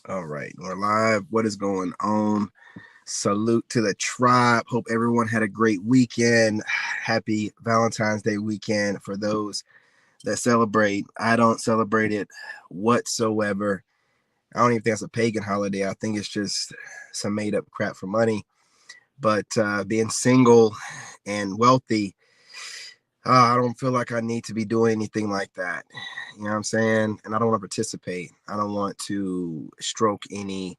All right, we're live. What is going on? Salute to the tribe. Hope everyone had a great weekend. Happy Valentine's Day weekend for those that celebrate. I don't celebrate it whatsoever. I don't even think it's a pagan holiday. I think it's just some made up crap for money. But being single and wealthy, I don't feel like I need to be doing anything like that. You know what I'm saying? And I don't want to participate. I don't want to stroke any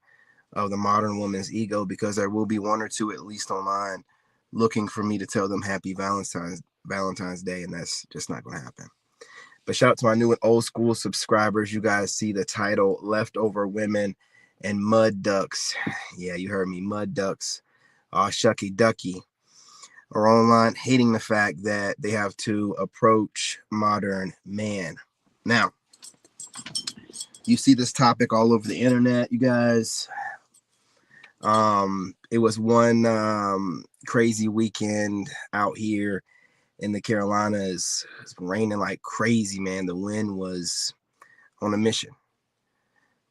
of the modern woman's ego because there will be one or two at least online looking for me to tell them happy Valentine's Day, and that's just not going to happen. But shout out to my new and old school subscribers. You guys see the title Leftover Women and Mud Ducks. Yeah, you heard me, Mud Ducks. Shucky Ducky are online hating the fact that they have to approach modern man. Now, you see this topic all over the internet, you guys. It was one crazy weekend out here in the Carolinas. It's raining like crazy, man. The wind was on a mission.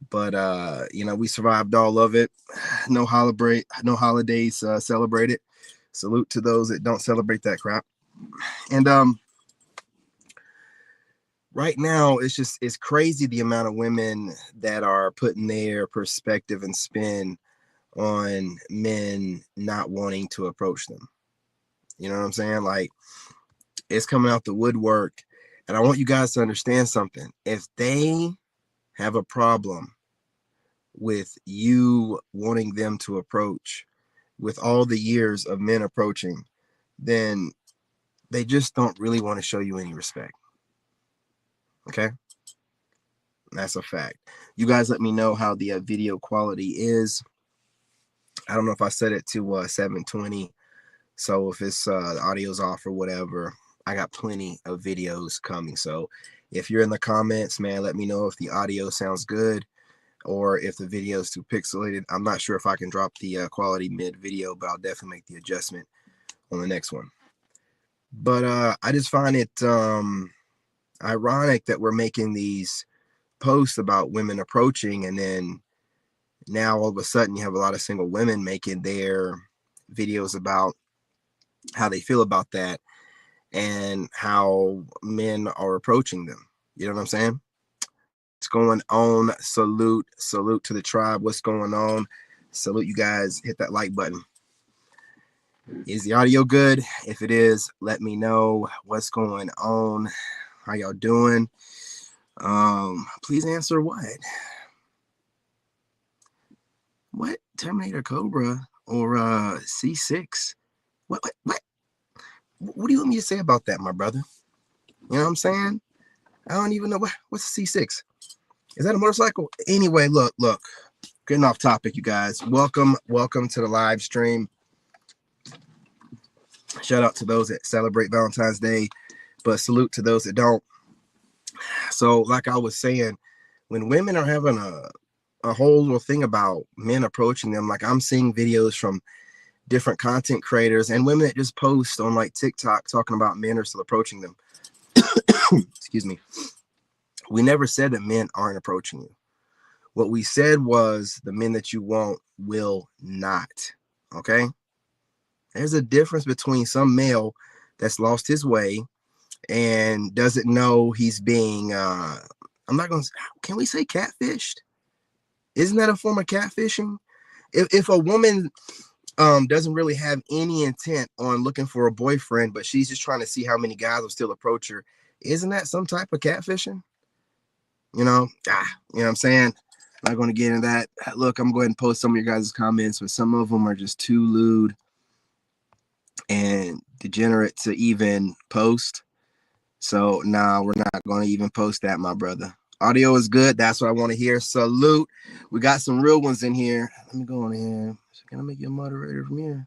But we survived all of it. No holidays celebrated. Salute to those that don't celebrate that crap. And right now it's crazy the amount of women that are putting their perspective and spin on men not wanting to approach them. You know what I'm saying? Like, it's coming out the woodwork. And I want you guys to understand something. If they have a problem with you wanting them to approach with all the years of men approaching, then they just don't really want to show you any respect. Okay? That's a fact. You guys let me know how the video quality is. I don't know if I set it to 720. So if it's the audio's off or whatever, I got plenty of videos coming. So if you're in the comments, man, let me know if the audio sounds good or if the video is too pixelated. I'm not sure if I can drop the quality mid video, but I'll definitely make the adjustment on the next one. But I just find it ironic that we're making these posts about women approaching, and then now all of a sudden you have a lot of single women making their videos about how they feel about that and how men are approaching them. You know what I'm saying? What's going on? Salute to the tribe. What's going on? Salute, you guys. Hit that like button. Is the audio good? If it is, let me know what's going on. How y'all doing? Please answer what? What? Terminator Cobra or C6? What do you want me to say about that, my brother? You know what I'm saying? I don't even know what's a C6. Is that a motorcycle? Anyway, look. Getting off topic, you guys. Welcome to the live stream. Shout out to those that celebrate Valentine's Day, but salute to those that don't. So, like I was saying, when women are having a whole little thing about men approaching them, like I'm seeing videos from different content creators and women that just post on like TikTok talking about men are still approaching them. Excuse me. We never said that men aren't approaching you. What we said was the men that you want will not. Okay? There's a difference between some male that's lost his way and doesn't know he's being can we say catfished? Isn't that a form of catfishing? If a woman doesn't really have any intent on looking for a boyfriend, but she's just trying to see how many guys will still approach her, isn't that some type of catfishing? You know what I'm saying? I'm not going to get into that. Look, I'm going to post some of your guys' comments, but some of them are just too lewd and degenerate to even post. So we're not going to even post that, my brother. Audio is good. That's what I want to hear. Salute. We got some real ones in here. Let me go on here. Can I make you a moderator from here?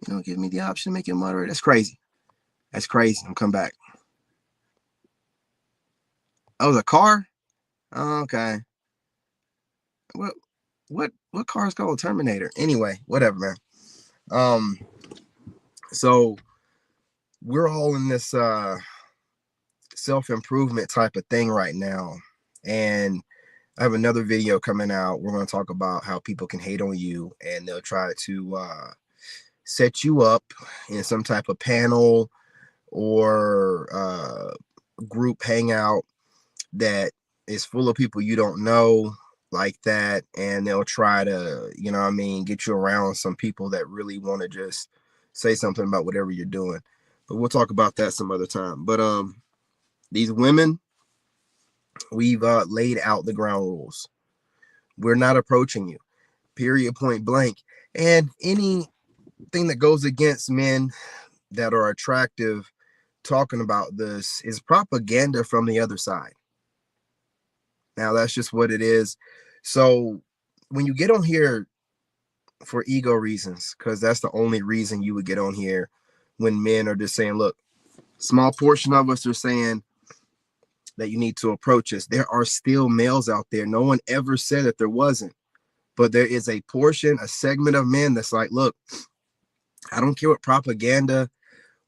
You don't give me the option to make you a moderator. That's crazy. I'm coming back. Oh, the car? Oh, okay. What car is called Terminator? Anyway, whatever, man. So we're all in this self-improvement type of thing right now. And I have another video coming out. We're going to talk about how people can hate on you, and they'll try to set you up in some type of panel or group hangout that is full of people you don't know like that, and they'll try to, you know what I mean, get you around some people that really want to just say something about whatever you're doing. But we'll talk about that some other time. But these women, we've laid out the ground rules. We're not approaching you, period, point blank. And anything that goes against men that are attractive talking about this is propaganda from the other side. Now, that's just what it is. So when you get on here for ego reasons, because that's the only reason you would get on here, when men are just saying, look, small portion of us are saying that you need to approach us. There are still males out there. No one ever said that there wasn't. But there is a portion, a segment of men that's like, look, I don't care what propaganda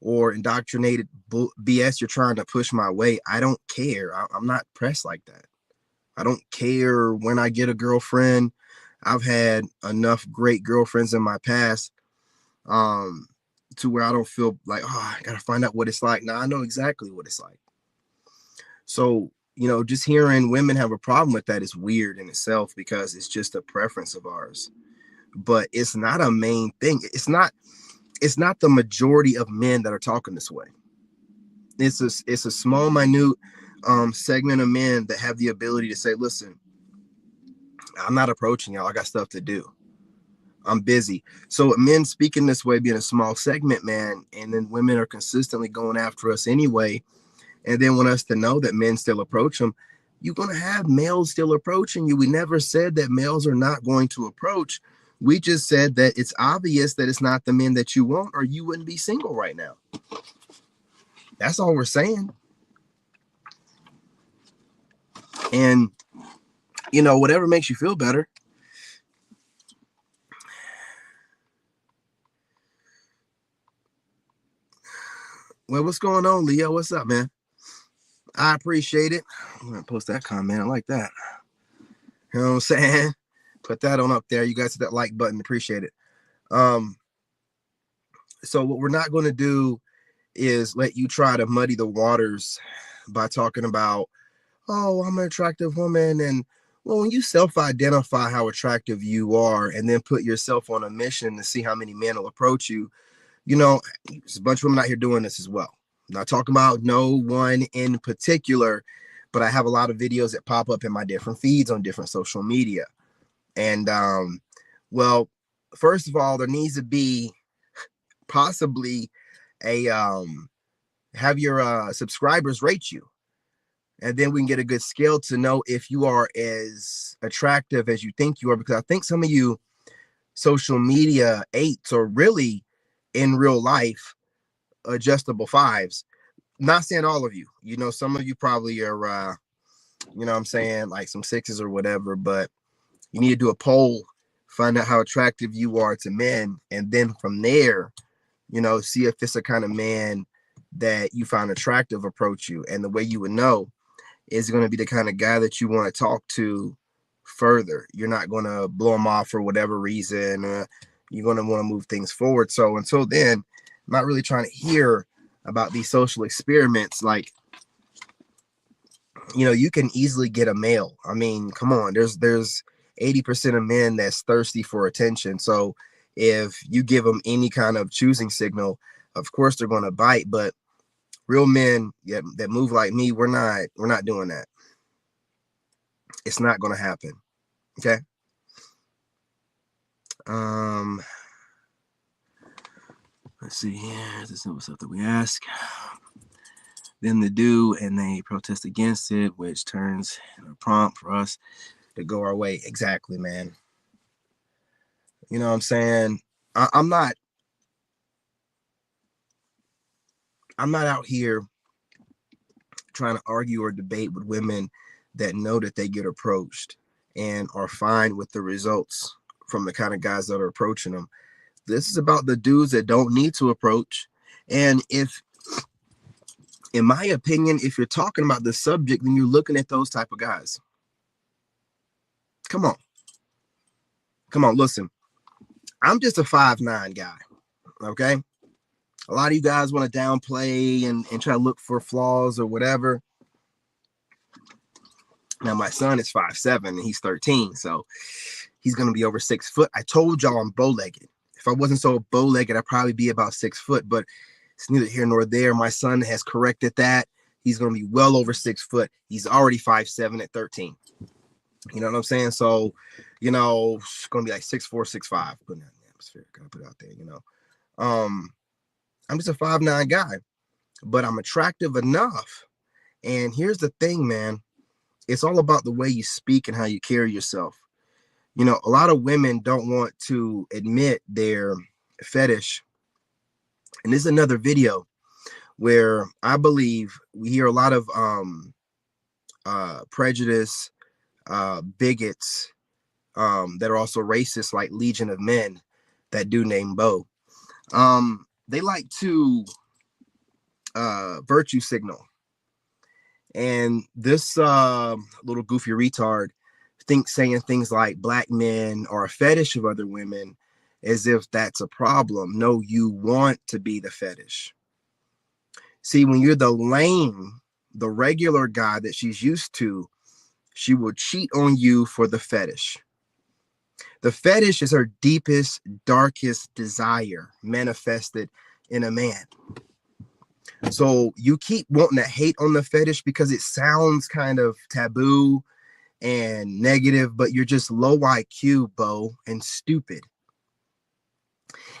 or indoctrinated BS you're trying to push my way. I don't care. I'm not pressed like that. I don't care when I get a girlfriend. I've had enough great girlfriends in my past to where I don't feel like, oh, I got to find out what it's like. Now I know exactly what it's like. So, you know, just hearing women have a problem with that is weird in itself, because it's just a preference of ours. But it's not a main thing. It's not the majority of men that are talking this way. It's a small, minute segment of men that have the ability to say, listen, I'm not approaching y'all. I got stuff to do. I'm busy. So men speaking this way, being a small segment, man, and then women are consistently going after us anyway, and then want us to know that men still approach them. You're going to have males still approaching you. We never said that males are not going to approach. We just said that it's obvious that it's not the men that you want, or you wouldn't be single right now. That's all we're saying. And, you know, whatever makes you feel better. Well, what's going on, Leo? What's up, man? I appreciate it. I'm going to post that comment. I like that. You know what I'm saying? Put that on up there. You guys hit that like button. Appreciate it. So what we're not going to do is let you try to muddy the waters by talking about, oh, I'm an attractive woman. And well, when you self-identify how attractive you are and then put yourself on a mission to see how many men will approach you, you know, there's a bunch of women out here doing this as well. I'm not talking about no one in particular, but I have a lot of videos that pop up in my different feeds on different social media. And well, first of all, there needs to be possibly a have your subscribers rate you, and then we can get a good scale to know if you are as attractive as you think you are, because I think some of you social media 8s are really in real life adjustable 5s. Not saying all of you, you know, some of you probably are you know what I'm saying, like some 6s or whatever, but you need to do a poll, find out how attractive you are to men, and then from there, you know, see if it's a kind of man that you find attractive approach you. And the way you would know is going to be the kind of guy that you want to talk to further. You're not going to blow him off for whatever reason. You're going to want to move things forward. So until then, I'm not really trying to hear about these social experiments. Like, you know, you can easily get a male. I mean, come on, there's 80% of men that's thirsty for attention. So if you give them any kind of choosing signal, of course they're going to bite. But real men that move like me, we're not doing that. It's not going to happen. Okay. Let's see here. This is simple stuff that we ask them to do, and they protest against it, which turns into a prompt for us to go our way. Exactly, man. You know what I'm saying? I'm not out here trying to argue or debate with women that know that they get approached and are fine with the results from the kind of guys that are approaching them. This is about the dudes that don't need to approach. And if, in my opinion, if you're talking about the subject, then you're looking at those type of guys. Come on. Come on, listen. I'm just a 5'9" guy. Okay. A lot of you guys want to downplay and try to look for flaws or whatever. Now, my son is 5'7" and he's 13. So he's going to be over 6 foot. I told y'all I'm bow-legged. If I wasn't so bow-legged, I'd probably be about 6 foot, but it's neither here nor there. My son has corrected that. He's going to be well over 6 foot. He's already 5'7" at 13. You know what I'm saying? So, you know, it's going to be like 6'4", 6'5", putting that in the atmosphere. Gotta put it out there, you know. I'm just a 5'9" guy, but I'm attractive enough. And here's the thing, man. It's all about the way you speak and how you carry yourself. You know, a lot of women don't want to admit their fetish. And this is another video where I believe we hear a lot of prejudice, bigots that are also racist, like Legion of Men, that dude named Bo. They like to virtue signal. And this little goofy retard saying things like black men are a fetish of other women as if that's a problem. No, you want to be the fetish. See, when you're the lame, the regular guy that she's used to, she will cheat on you for the fetish. The fetish is her deepest, darkest desire manifested in a man. So you keep wanting to hate on the fetish because it sounds kind of taboo and negative, but you're just low IQ, Bo, and stupid.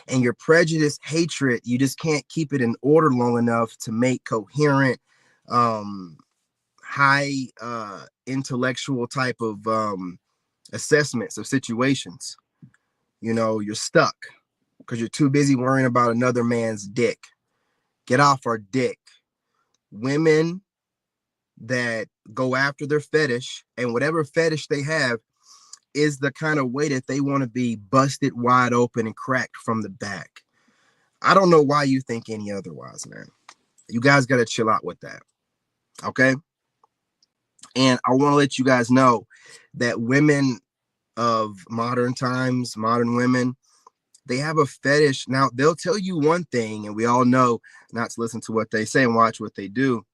And your prejudice, hatred, you just can't keep it in order long enough to make coherent, high intellectual type of assessments of situations. You know, you're stuck because you're too busy worrying about another man's dick. Get off our dick. Women that go after their fetish, and whatever fetish they have is the kind of way that they want to be busted wide open and cracked from the back. I don't know why you think any otherwise, man. You guys got to chill out with that. Okay. And I want to let you guys know that women of modern times, modern women, they have a fetish. Now, they'll tell you one thing, and we all know not to listen to what they say and watch what they do,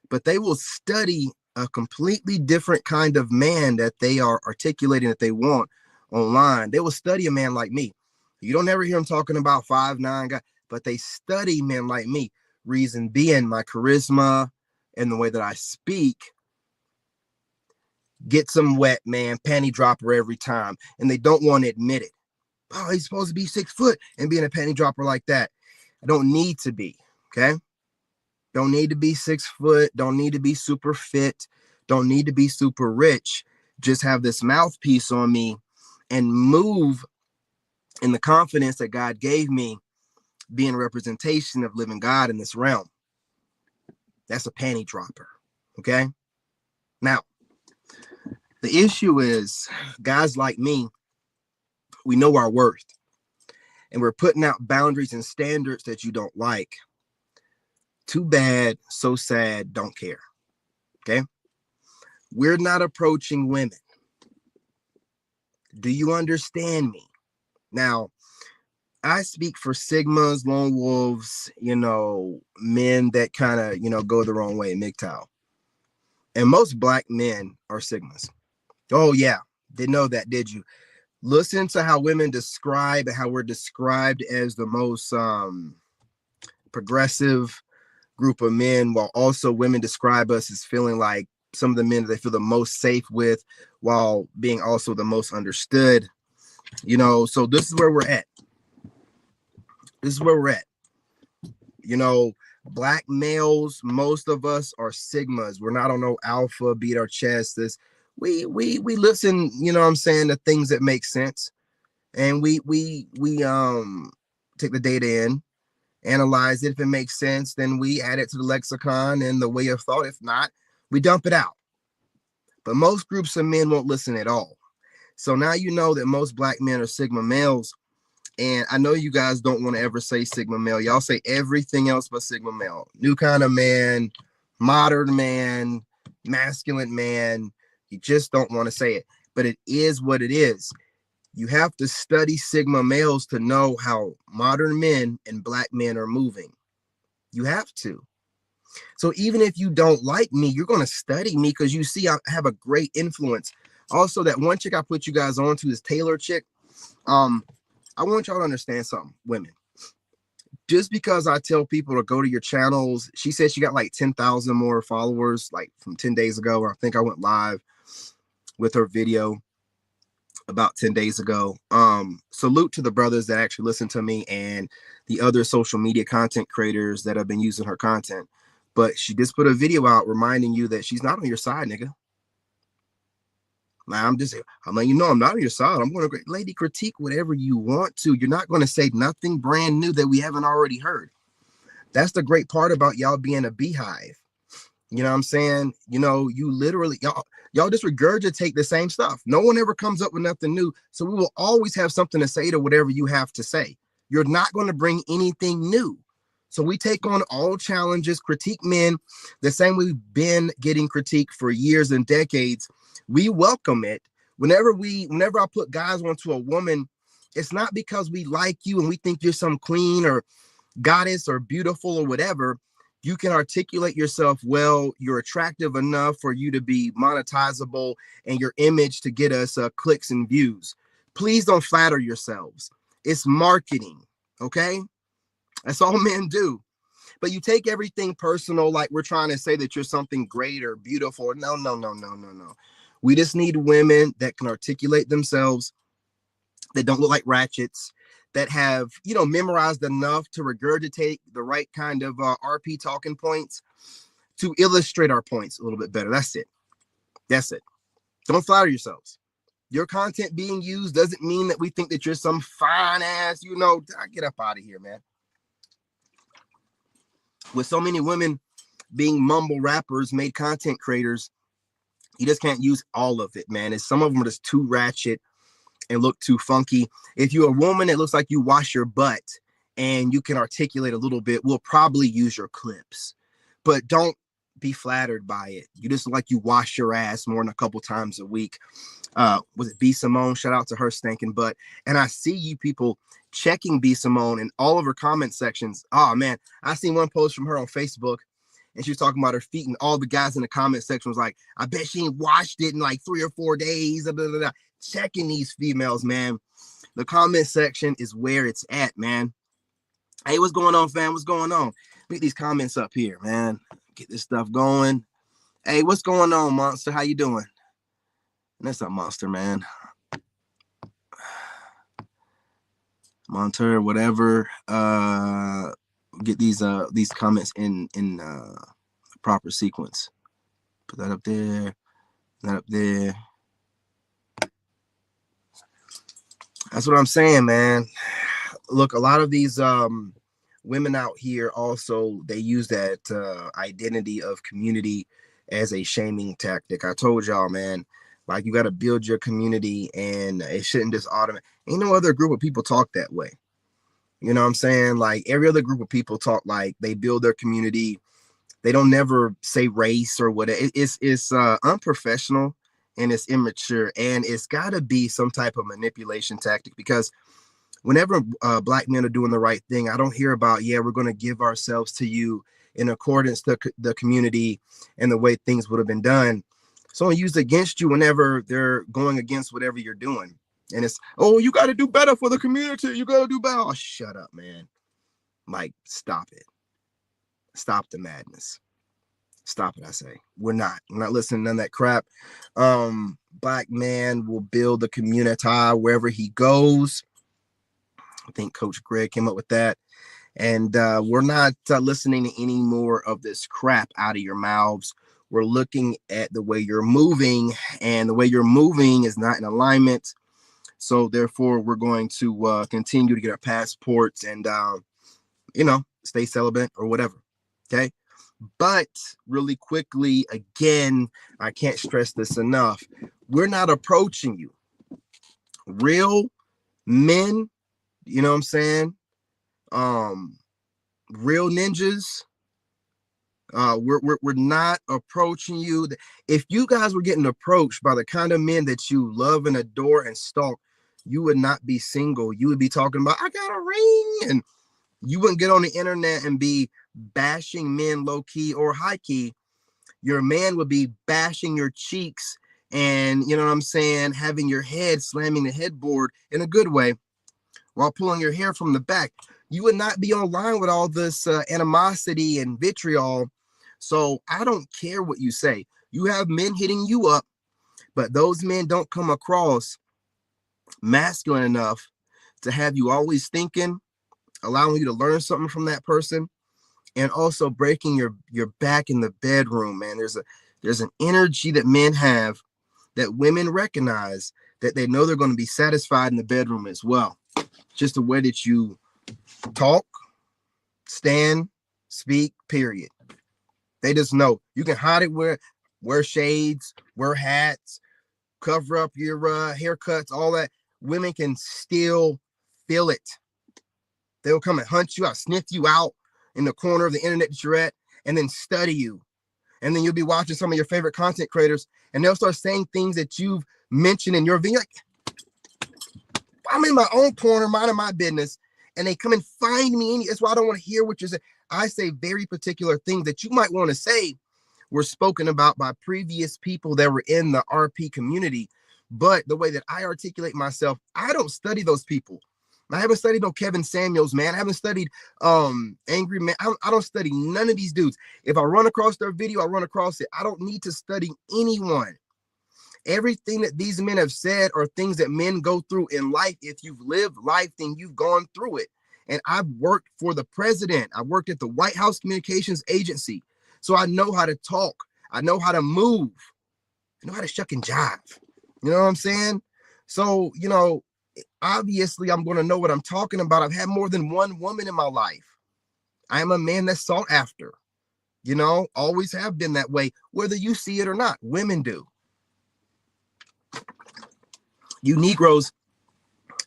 but they will study a completely different kind of man that they are articulating that they want online. They will study a man like me. You don't ever hear them talking about 5'9" guy, but they study men like me. Reason being my charisma and the way that I speak. Get some wet, man, panty dropper every time. And they don't want to admit it. Oh, he's supposed to be 6 foot and being a panty dropper like that. I don't need to be, okay? Don't need to be 6 foot. Don't need to be super fit. Don't need to be super rich. Just have this mouthpiece on me and move in the confidence that God gave me, being a representation of living God in this realm. That's a panty dropper, okay? Now, the issue is guys like me, we know our worth, and we're putting out boundaries and standards that you don't like. Too bad, so sad, don't care. Okay? We're not approaching women. Do you understand me? Now, I speak for Sigmas, lone wolves, you know, men that kind of, you know, go the wrong way, MGTOW. And most black men are Sigmas. Oh, yeah. Didn't know that, did you? Listen to how women describe and how we're described as the most progressive group of men, while also women describe us as feeling like some of the men that they feel the most safe with, while being also the most understood. You know, so this is where we're at. This is where we're at. You know, black males, most of us are Sigmas. We're not on no alpha, beat our chest. We listen, you know what I'm saying, to things that make sense. And we take the data in, analyze it. If it makes sense, then we add it to the lexicon and the way of thought. If not, we dump it out. But most groups of men won't listen at all. So now you know that most black men are Sigma males. And I know you guys don't want to ever say Sigma male. Y'all say everything else but Sigma male. New kind of man, modern man, masculine man. You just don't want to say it. but it is what it is. You have to study Sigma males to know how modern men and black men are moving. You have to. So even if you don't like me, you're going to study me because you see I have a great influence. Also, that one chick I put you guys on to, this Taylor chick. I want y'all to understand something, women. Just because I tell people to go to your channels, she said she got like 10,000 more followers, like from 10 days ago. I think I went live with her video about 10 days ago. Salute to the brothers that actually listen to me and the other social media content creators that have been using her content. But she just put a video out reminding you that she's not on your side, nigga. I'm letting you know I'm not on your side. I'm going to, lady, critique whatever you want to. You're not going to say nothing brand new that we haven't already heard. That's the great part about y'all being a beehive. You know what I'm saying? You know, you literally, y'all just regurgitate the same stuff. No one ever comes up with nothing new. So we will always have something to say to whatever you have to say. You're not going to bring anything new. So we take on all challenges, critique men the same way we've been getting critique for years and decades. We welcome it. Whenever I put guys onto a woman, it's not because we like you and we think you're some queen or goddess or beautiful or whatever. You can articulate yourself well. You're attractive enough for you to be monetizable and your image to get us clicks and views. Please don't flatter yourselves. It's marketing, okay? That's all men do. But you take everything personal, like we're trying to say that you're something great or beautiful. No. We just need women that can articulate themselves, that don't look like ratchets, that have, memorized enough to regurgitate the right kind of RP talking points to illustrate our points a little bit better. That's it. Don't flatter yourselves. Your content being used doesn't mean that we think that you're some fine ass, get up out of here, man. With so many women being mumble rappers, made content creators, you just can't use all of it, man. Some of them are just too ratchet and look too funky. If you're a woman, it looks like you wash your butt and you can articulate a little bit, we'll probably use your clips. But don't be flattered by it. You just look like you wash your ass more than a couple times a week. Was it B Simone? Shout out to her stinking butt. And I see you people checking B Simone in all of her comment sections. Oh man, I seen one post from her on Facebook and she was talking about her feet, and all the guys in the comment section was like, I bet she ain't washed it in like 3 or 4 days. Blah, blah, blah. Checking these females, man. The comment section is where it's at, man. Hey, what's going on, fam? What's going on? Get these comments up here, man. Get this stuff going. Hey, what's going on, Monster? How you doing? That's not Monster, man. Monster, whatever. Get these comments in proper sequence. Put that up there. That up there. That's what I'm saying, man. Look, a lot of these women out here also, they use that identity of community as a shaming tactic. I told y'all, man, like you got to build your community and it shouldn't just automatically. Ain't no other group of people talk that way. You know what I'm saying? Like every other group of people talk like they build their community. They don't never say race or whatever. It's unprofessional and it's immature, and it's got to be some type of manipulation tactic, because whenever black men are doing the right thing, I don't hear about, we're going to give ourselves to you in accordance to the community and the way things would have been done. Someone used against you whenever they're going against whatever you're doing. And it's, oh, you got to do better for the community. You got to do better. Oh, shut up, man. Like, stop it. Stop the madness. Stop it, I say. We're not listening to none of that crap. Black man will build the community wherever he goes. I think Coach Greg came up with that. And we're not listening to any more of this crap out of your mouths. We're looking at the way you're moving, and the way you're moving is not in alignment. So therefore, we're going to continue to get our passports and, stay celibate or whatever. Okay. But really quickly, again, I can't stress this enough. We're not approaching you. Real men, you know what I'm saying? Real ninjas, We're not approaching you. If you guys were getting approached by the kind of men that you love and adore and stalk, you would not be single. You would be talking about, I got a ring. And you wouldn't get on the internet and be bashing men low key or high key. Your man would be bashing your cheeks and, you know what I'm saying, having your head slamming the headboard in a good way while pulling your hair from the back. You would not be online with all this animosity and vitriol. So I don't care what you say. You have men hitting you up, but those men don't come across masculine enough to have you always thinking, allowing you to learn something from that person, and also breaking your back in the bedroom, man. There's an energy that men have that women recognize, that they know they're going to be satisfied in the bedroom as well. Just the way that you talk, stand, speak, period. They just know. You can hide it, wear shades, wear hats, cover up your haircuts, all that. Women can still feel it. They'll come and hunt you out, sniff you out in the corner of the internet that you're at, and then study you. And then you'll be watching some of your favorite content creators, and they'll start saying things that you've mentioned in your video. Like, I'm in my own corner, minding my business, and they come and find me. That's why I don't want to hear what you're saying. I say very particular things that you might want to say were spoken about by previous people that were in the RP community. But the way that I articulate myself, I don't study those people. I haven't studied no Kevin Samuels, man. I haven't studied Angry Man. I don't study none of these dudes. If I run across their video, I run across it. I don't need to study anyone. Everything that these men have said are things that men go through in life. If you've lived life, then you've gone through it. And I've worked for the president. I worked at the White House Communications Agency. So I know how to talk. I know how to move. I know how to shuck and jive. You know what I'm saying? So, you know, obviously I'm going to know what I'm talking about. I've had more than one woman in my life. I am a man that's sought after, you know, always have been that way, whether you see it or not. Women do. You Negroes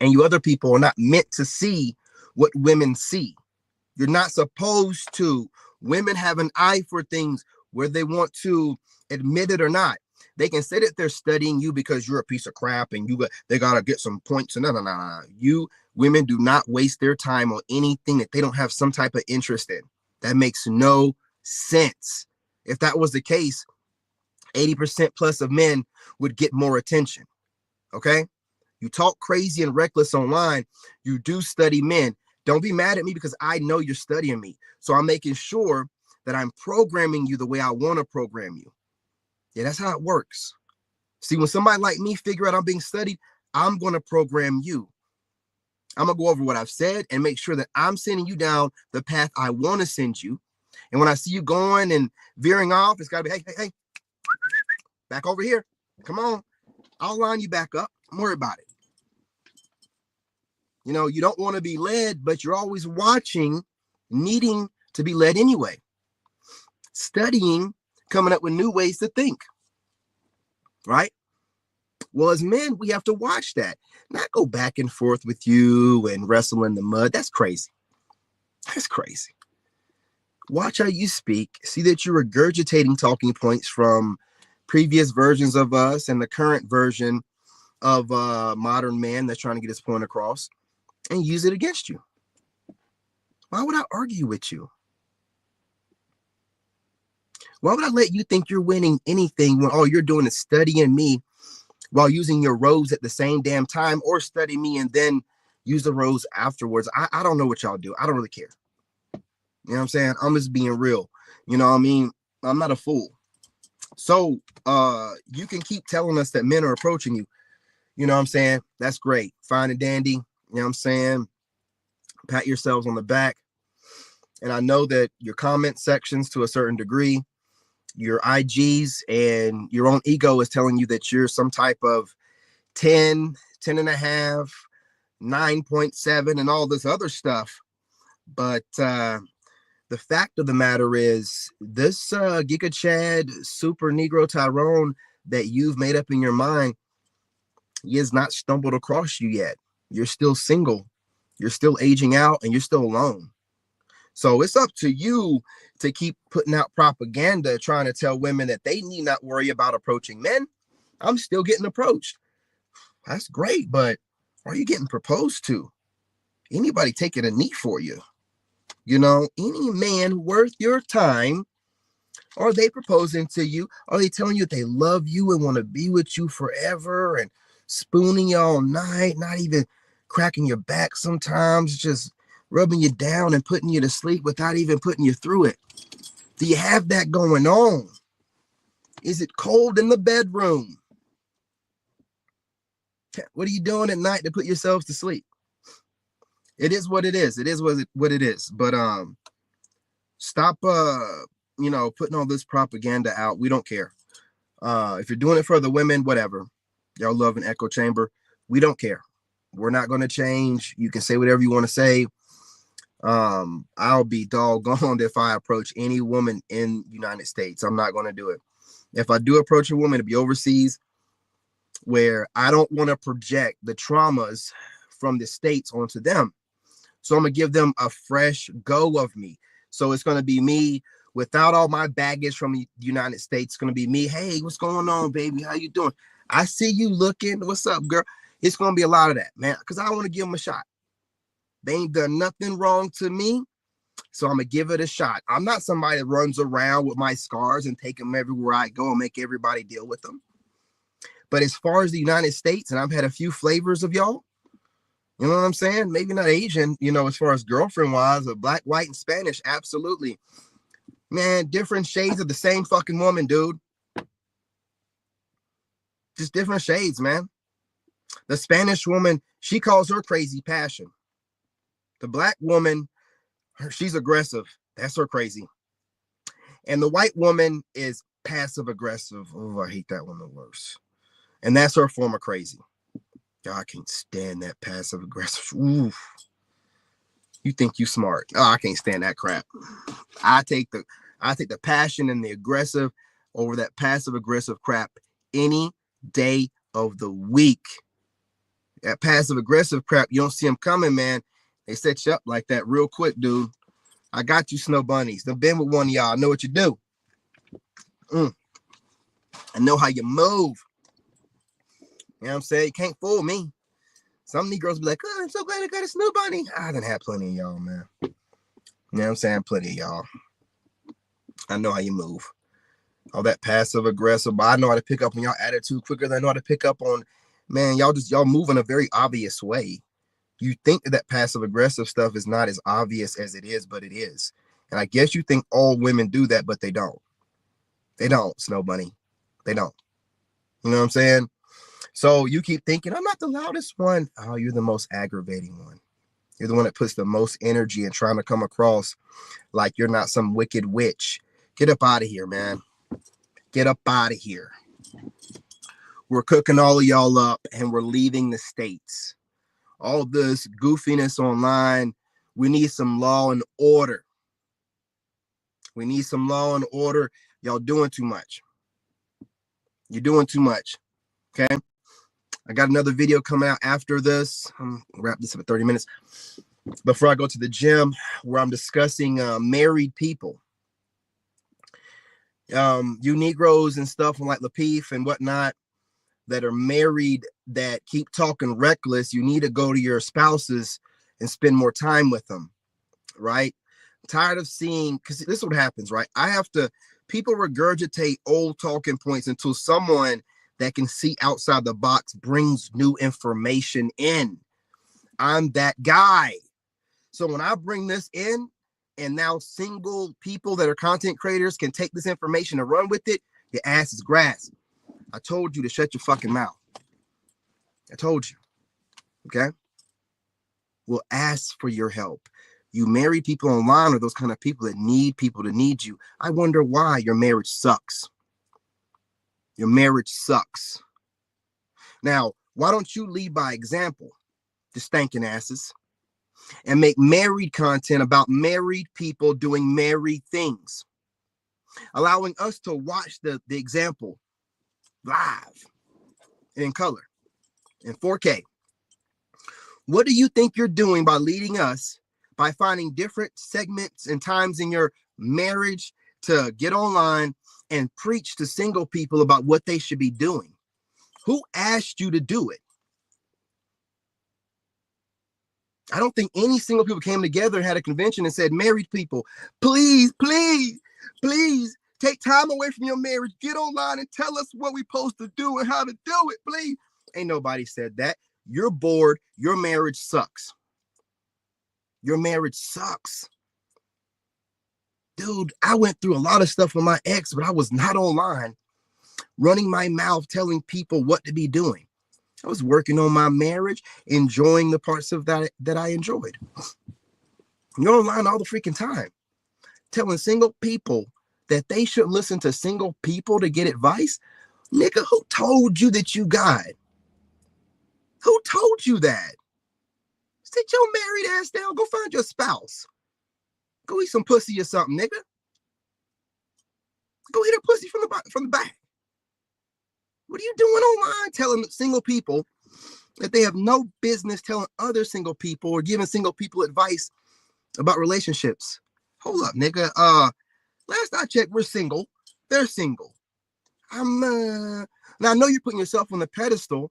and you other people are not meant to see what women see. You're not supposed to. Women have an eye for things, whether they want to admit it or not. They can say that they're studying you because you're a piece of crap and they gotta get some points. No. You women do not waste their time on anything that they don't have some type of interest in. That makes no sense. If that was the case, 80% plus of men would get more attention. Okay? You talk crazy and reckless online. You do study men. Don't be mad at me because I know you're studying me. So I'm making sure that I'm programming you the way I want to program you. Yeah, that's how it works. See, when somebody like me figure out I'm being studied, I'm going to program you. I'm going to go over what I've said and make sure that I'm sending you down the path I want to send you. And when I see you going and veering off, it's got to be, hey, back over here. Come on. I'll line you back up. Don't worry about it. You know, you don't want to be led, but you're always watching, needing to be led anyway. Studying, coming up with new ways to think, right? Well, as men, we have to watch that, not go back and forth with you and wrestle in the mud. That's crazy. That's crazy. Watch how you speak. See that you're regurgitating talking points from previous versions of us and the current version of modern man that's trying to get his point across, and use it against you. Why would I argue with you? Why would I let you think you're winning anything when all you're doing is studying me while using your robes at the same damn time, or study me and then use the robes afterwards? I don't know what y'all do. I don't really care. You know what I'm saying? I'm just being real. You know what I mean? I'm not a fool. So you can keep telling us that men are approaching you. You know what I'm saying? That's great. Fine and dandy. You know what I'm saying? Pat yourselves on the back. And I know that your comment sections, to a certain degree, your IGs and your own ego is telling you that you're some type of 10, 10 and a half, 9.7 and all this other stuff. But the fact of the matter is, this Giga Chad Super Negro Tyrone that you've made up in your mind, he has not stumbled across you yet. You're still single. You're still aging out and you're still alone. So it's up to you to keep putting out propaganda trying to tell women that they need not worry about approaching men. I'm still getting approached. That's great, but are you getting proposed to? Anybody taking a knee for you? You know, any man worth your time, are they proposing to you? Are they telling you that they love you and want to be with you forever and spooning you all night, not even cracking your back sometimes, just rubbing you down and putting you to sleep without even putting you through it? Do you have that going on? Is it cold in the bedroom? What are you doing at night to put yourselves to sleep? It is what it is. It is what it is. But stop putting all this propaganda out. We don't care. If you're doing it for the women, whatever. Y'all love an echo chamber. We don't care. We're not going to change. You can say whatever you want to say. I'll be doggone if I approach any woman in the United States. I'm not going to do it. If I do approach a woman, to be overseas, where I don't want to project the traumas from the States onto them. So I'm going to give them a fresh go of me. So it's going to be me without all my baggage from the United States. It's going to be me. Hey, what's going on, baby? How you doing? I see you looking. What's up, girl? It's going to be a lot of that, man, because I want to give them a shot. They ain't done nothing wrong to me, so I'm going to give it a shot. I'm not somebody that runs around with my scars and take them everywhere I go and make everybody deal with them. But as far as the United States, and I've had a few flavors of y'all, you know what I'm saying? Maybe not Asian, as far as girlfriend-wise, or black, white, and Spanish, absolutely. Man, different shades of the same fucking woman, dude. Just different shades, man. The Spanish woman, she calls her crazy passion. The black woman, she's aggressive. That's her crazy. And the white woman is passive aggressive. Oh, I hate that one the worst. And that's her form of crazy. God, I can't stand that passive aggressive. Oof. You think you smart. Oh, I can't stand that crap. I take the passion and the aggressive over that passive aggressive crap any day of the week. That passive aggressive crap, you don't see them coming, man. They set you up like that real quick, dude. I got you, snow bunnies. I've been with one of y'all. I know what you do. I know how you move. You know what I'm saying? You can't fool me. Some Negroes be like, oh, I'm so glad I got a snow bunny. I done had plenty of y'all, man. You know what I'm saying? Plenty of y'all. I know how you move. All that passive aggressive, but I know how to pick up on y'all attitude quicker than I know how to pick up on, man, y'all move in a very obvious way. You think that passive aggressive stuff is not as obvious as it is, but it is. And I guess you think all women do that, but they don't. They don't, Snow Bunny. They don't. You know what I'm saying? So you keep thinking, I'm not the loudest one. Oh, you're the most aggravating one. You're the one that puts the most energy in trying to come across like you're not some wicked witch. Get up out of here, man. Get up out of here. We're cooking all of y'all up and we're leaving the States. All this goofiness online. We need some law and order. We need some law and order. Y'all doing too much. You're doing too much. Okay. I got another video coming out after this. I'm gonna wrap this up at 30 minutes before I go to the gym, where I'm discussing married people. You Negroes and stuff like Lapeef and whatnot that are married that keep talking reckless, you need to go to your spouses and spend more time with them, right? Tired of seeing, because this is what happens, right? People regurgitate old talking points until someone that can see outside the box brings new information in. I'm that guy. So when I bring this in, and now single people that are content creators can take this information and run with it, your ass is grass. I told you to shut your fucking mouth. I told you. Okay? We'll ask for your help. You married people online are those kind of people that need people to need you. I wonder why your marriage sucks. Your marriage sucks. Now, why don't you lead by example, the stinking asses, and make married content about married people doing married things, allowing us to watch the example live in color, in 4K. What do you think you're doing by leading us by finding different segments and times in your marriage to get online and preach to single people about what they should be doing. Who asked you to do it? I don't think any single people came together and had a convention and said, married people, please, please, please take time away from your marriage. Get online and tell us what we're supposed to do and how to do it, please. Ain't nobody said that. You're bored. Your marriage sucks. Your marriage sucks. Dude, I went through a lot of stuff with my ex, but I was not online running my mouth telling people what to be doing. I was working on my marriage, enjoying the parts of that I enjoyed. You're online all the freaking time, telling single people that they shouldn't listen to single people to get advice. Nigga, who told you that you got? Who told you that? Sit your married ass down. Go find your spouse. Go eat some pussy or something, nigga. Go eat a pussy from the back. What are you doing online telling single people that they have no business telling other single people or giving single people advice about relationships? Hold up, nigga. Last I checked, we're single. They're single. Now I know you're putting yourself on the pedestal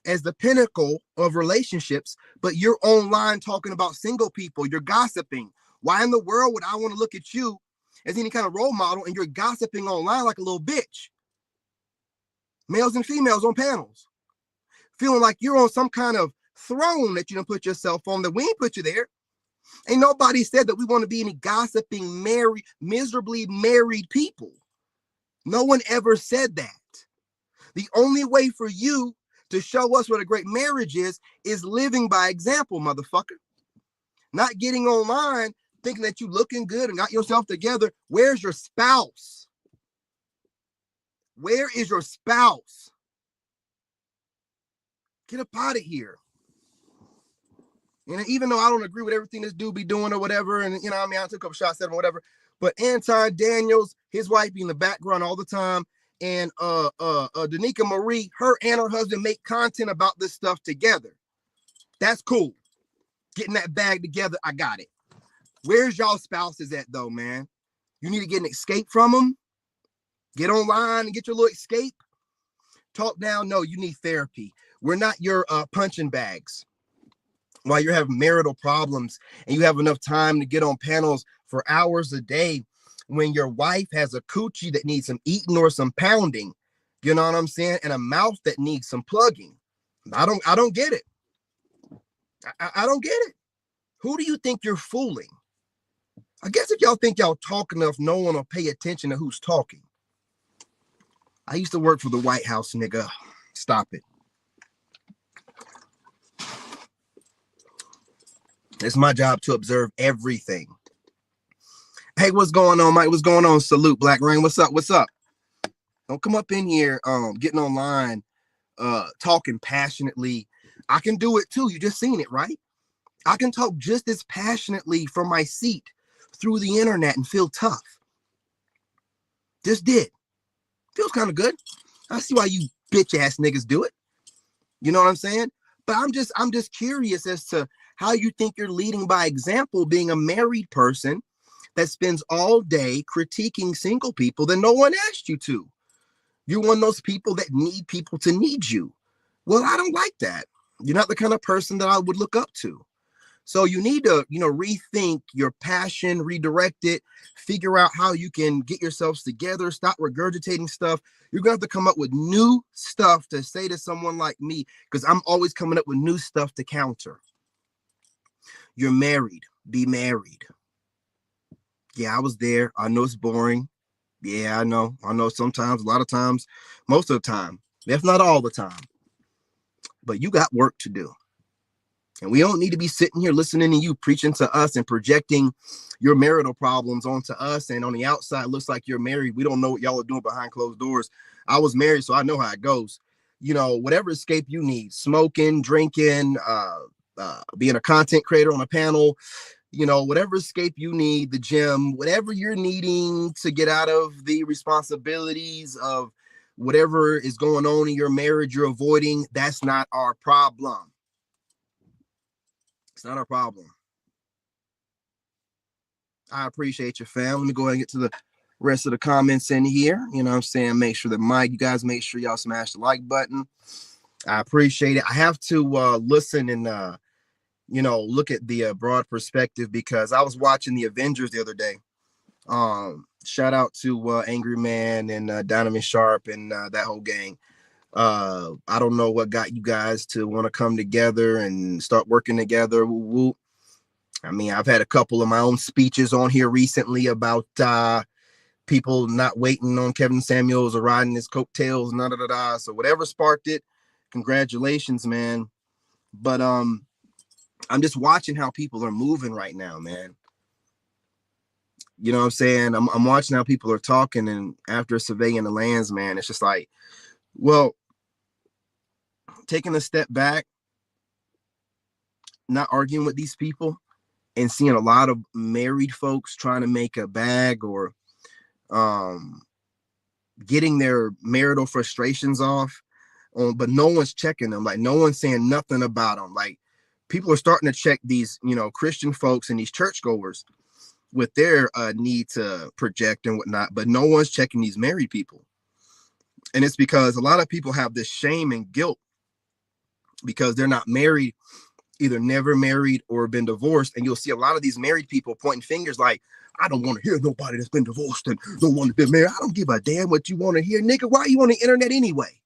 as the pinnacle of relationships, but you're online talking about single people. You're gossiping. Why in the world would I want to look at you as any kind of role model and you're gossiping online like a little bitch? Males and females on panels, feeling like you're on some kind of throne that you don't put yourself on, that we ain't put you there. Ain't nobody said that we want to be any gossiping, miserably married people. No one ever said that. The only way for you to show us what a great marriage is living by example, motherfucker. Not getting online, thinking that you looking good and got yourself together. Where's your spouse? Where is your spouse? Get up out of here. And even though I don't agree with everything this dude be doing or whatever, and you know, I mean, I took a couple shots at him or whatever, but Anton Daniels, his wife be in the background all the time, and Danica Marie, her and her husband make content about this stuff together. That's cool. Getting that bag together, I got it. Where's y'all spouses at though, man? You need to get an escape from them. Get online and get your little escape. Talk down. No, you need therapy. We're not your punching bags. While you're having marital problems and you have enough time to get on panels for hours a day, when your wife has a coochie that needs some eating or some pounding, you know what I'm saying, and a mouth that needs some plugging. I don't get it. I don't get it. Who do you think you're fooling? I guess if y'all think y'all talk enough, no one will pay attention to who's talking. I used to work for the White House, nigga. Stop it. It's my job to observe everything. Hey, what's going on, Mike? What's going on? Salute, Black Rain. What's up? What's up? Don't come up in here getting online, talking passionately. I can do it too. You just seen it, right? I can talk just as passionately from my seat through the internet and feel tough. Just did. Feels kind of good. I see why you bitch ass niggas do it. You know what I'm saying? But I'm just curious as to how you think you're leading by example, being a married person that spends all day critiquing single people that no one asked you to. You're one of those people that need people to need you. Well, I don't like that. You're not the kind of person that I would look up to. So you need to, rethink your passion, redirect it, figure out how you can get yourselves together, stop regurgitating stuff. You're going to have to come up with new stuff to say to someone like me, because I'm always coming up with new stuff to counter. You're married. Be married. Yeah, I was there. I know it's boring. Yeah, I know. Sometimes, a lot of times, most of the time, if not all the time. But you got work to do. And we don't need to be sitting here listening to you preaching to us and projecting your marital problems onto us. And on the outside, it looks like you're married. We don't know what y'all are doing behind closed doors. I was married, so I know how it goes. Whatever escape you need, smoking, drinking, being a content creator on a panel, whatever escape you need, the gym, whatever you're needing to get out of the responsibilities of whatever is going on in your marriage you're avoiding, that's not our problem. It's not our problem. I appreciate your fam. Let me go ahead and get to the rest of the comments in here. You know what I'm saying? Make sure that you guys make sure y'all smash the like button. I appreciate it. I have to listen and look at the broad perspective, because I was watching the Avengers the other day. Shout out to Angry Man and Donovan Sharp and that whole gang. I don't know what got you guys to want to come together and start working together. Woo-woo. I mean, I've had a couple of my own speeches on here recently about people not waiting on Kevin Samuels or riding his coattails, So whatever sparked it, congratulations, man. But I'm just watching how people are moving right now, man. You know what I'm saying? I'm watching how people are talking, and after surveying the lands, man, it's just like, well, taking a step back, not arguing with these people, and seeing a lot of married folks trying to make a bag or getting their marital frustrations off, but no one's checking them. Like, no one's saying nothing about them. Like, people are starting to check these, Christian folks and these churchgoers with their need to project and whatnot, but no one's checking these married people. And it's because a lot of people have this shame and guilt because they're not married, either never married or been divorced. And you'll see a lot of these married people pointing fingers like, I don't want to hear nobody that's been divorced and don't want to be married. I don't give a damn what you want to hear, nigga. Why are you on the internet anyway?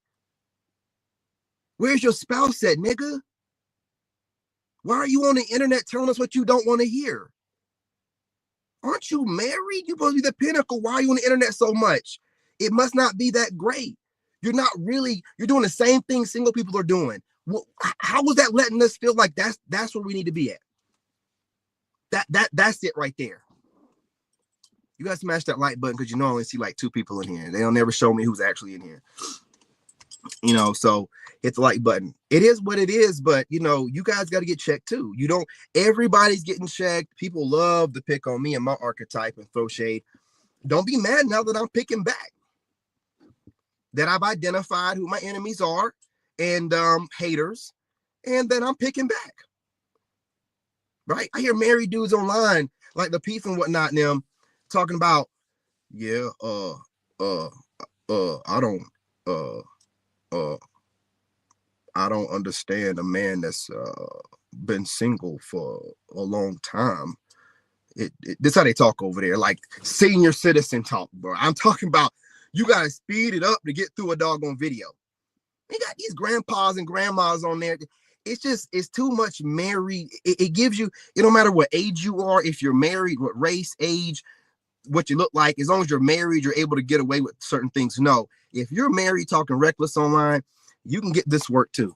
Where's your spouse at, nigga? Why are you on the internet telling us what you don't want to hear? Aren't you married? You're supposed to be the pinnacle. Why are you on the internet so much? It must not be that great. You're doing the same thing single people are doing. Well, how was that letting us feel like that's where we need to be at? That's it right there. You guys smash that like button, because I only see like 2 people in here. They don't never show me who's actually in here. So hit the like button. It is what it is, but you guys got to get checked too. Everybody's getting checked. People love to pick on me and my archetype and throw shade. Don't be mad now that I'm picking back. That I've identified who my enemies are and haters, and then I'm picking back. Right? I hear married dudes online, like the Peef and whatnot, and them talking about, yeah, I don't understand a man that's been single for a long time. This how they talk over there, like senior citizen talk, bro. I'm talking about you gotta speed it up to get through a doggone video. They got these grandpas and grandmas on there. It's too much married. It gives you, it don't matter what age you are, if you're married, what race, age, what you look like, as long as you're married, you're able to get away with certain things. No, if you're married talking reckless online, you can get this work too.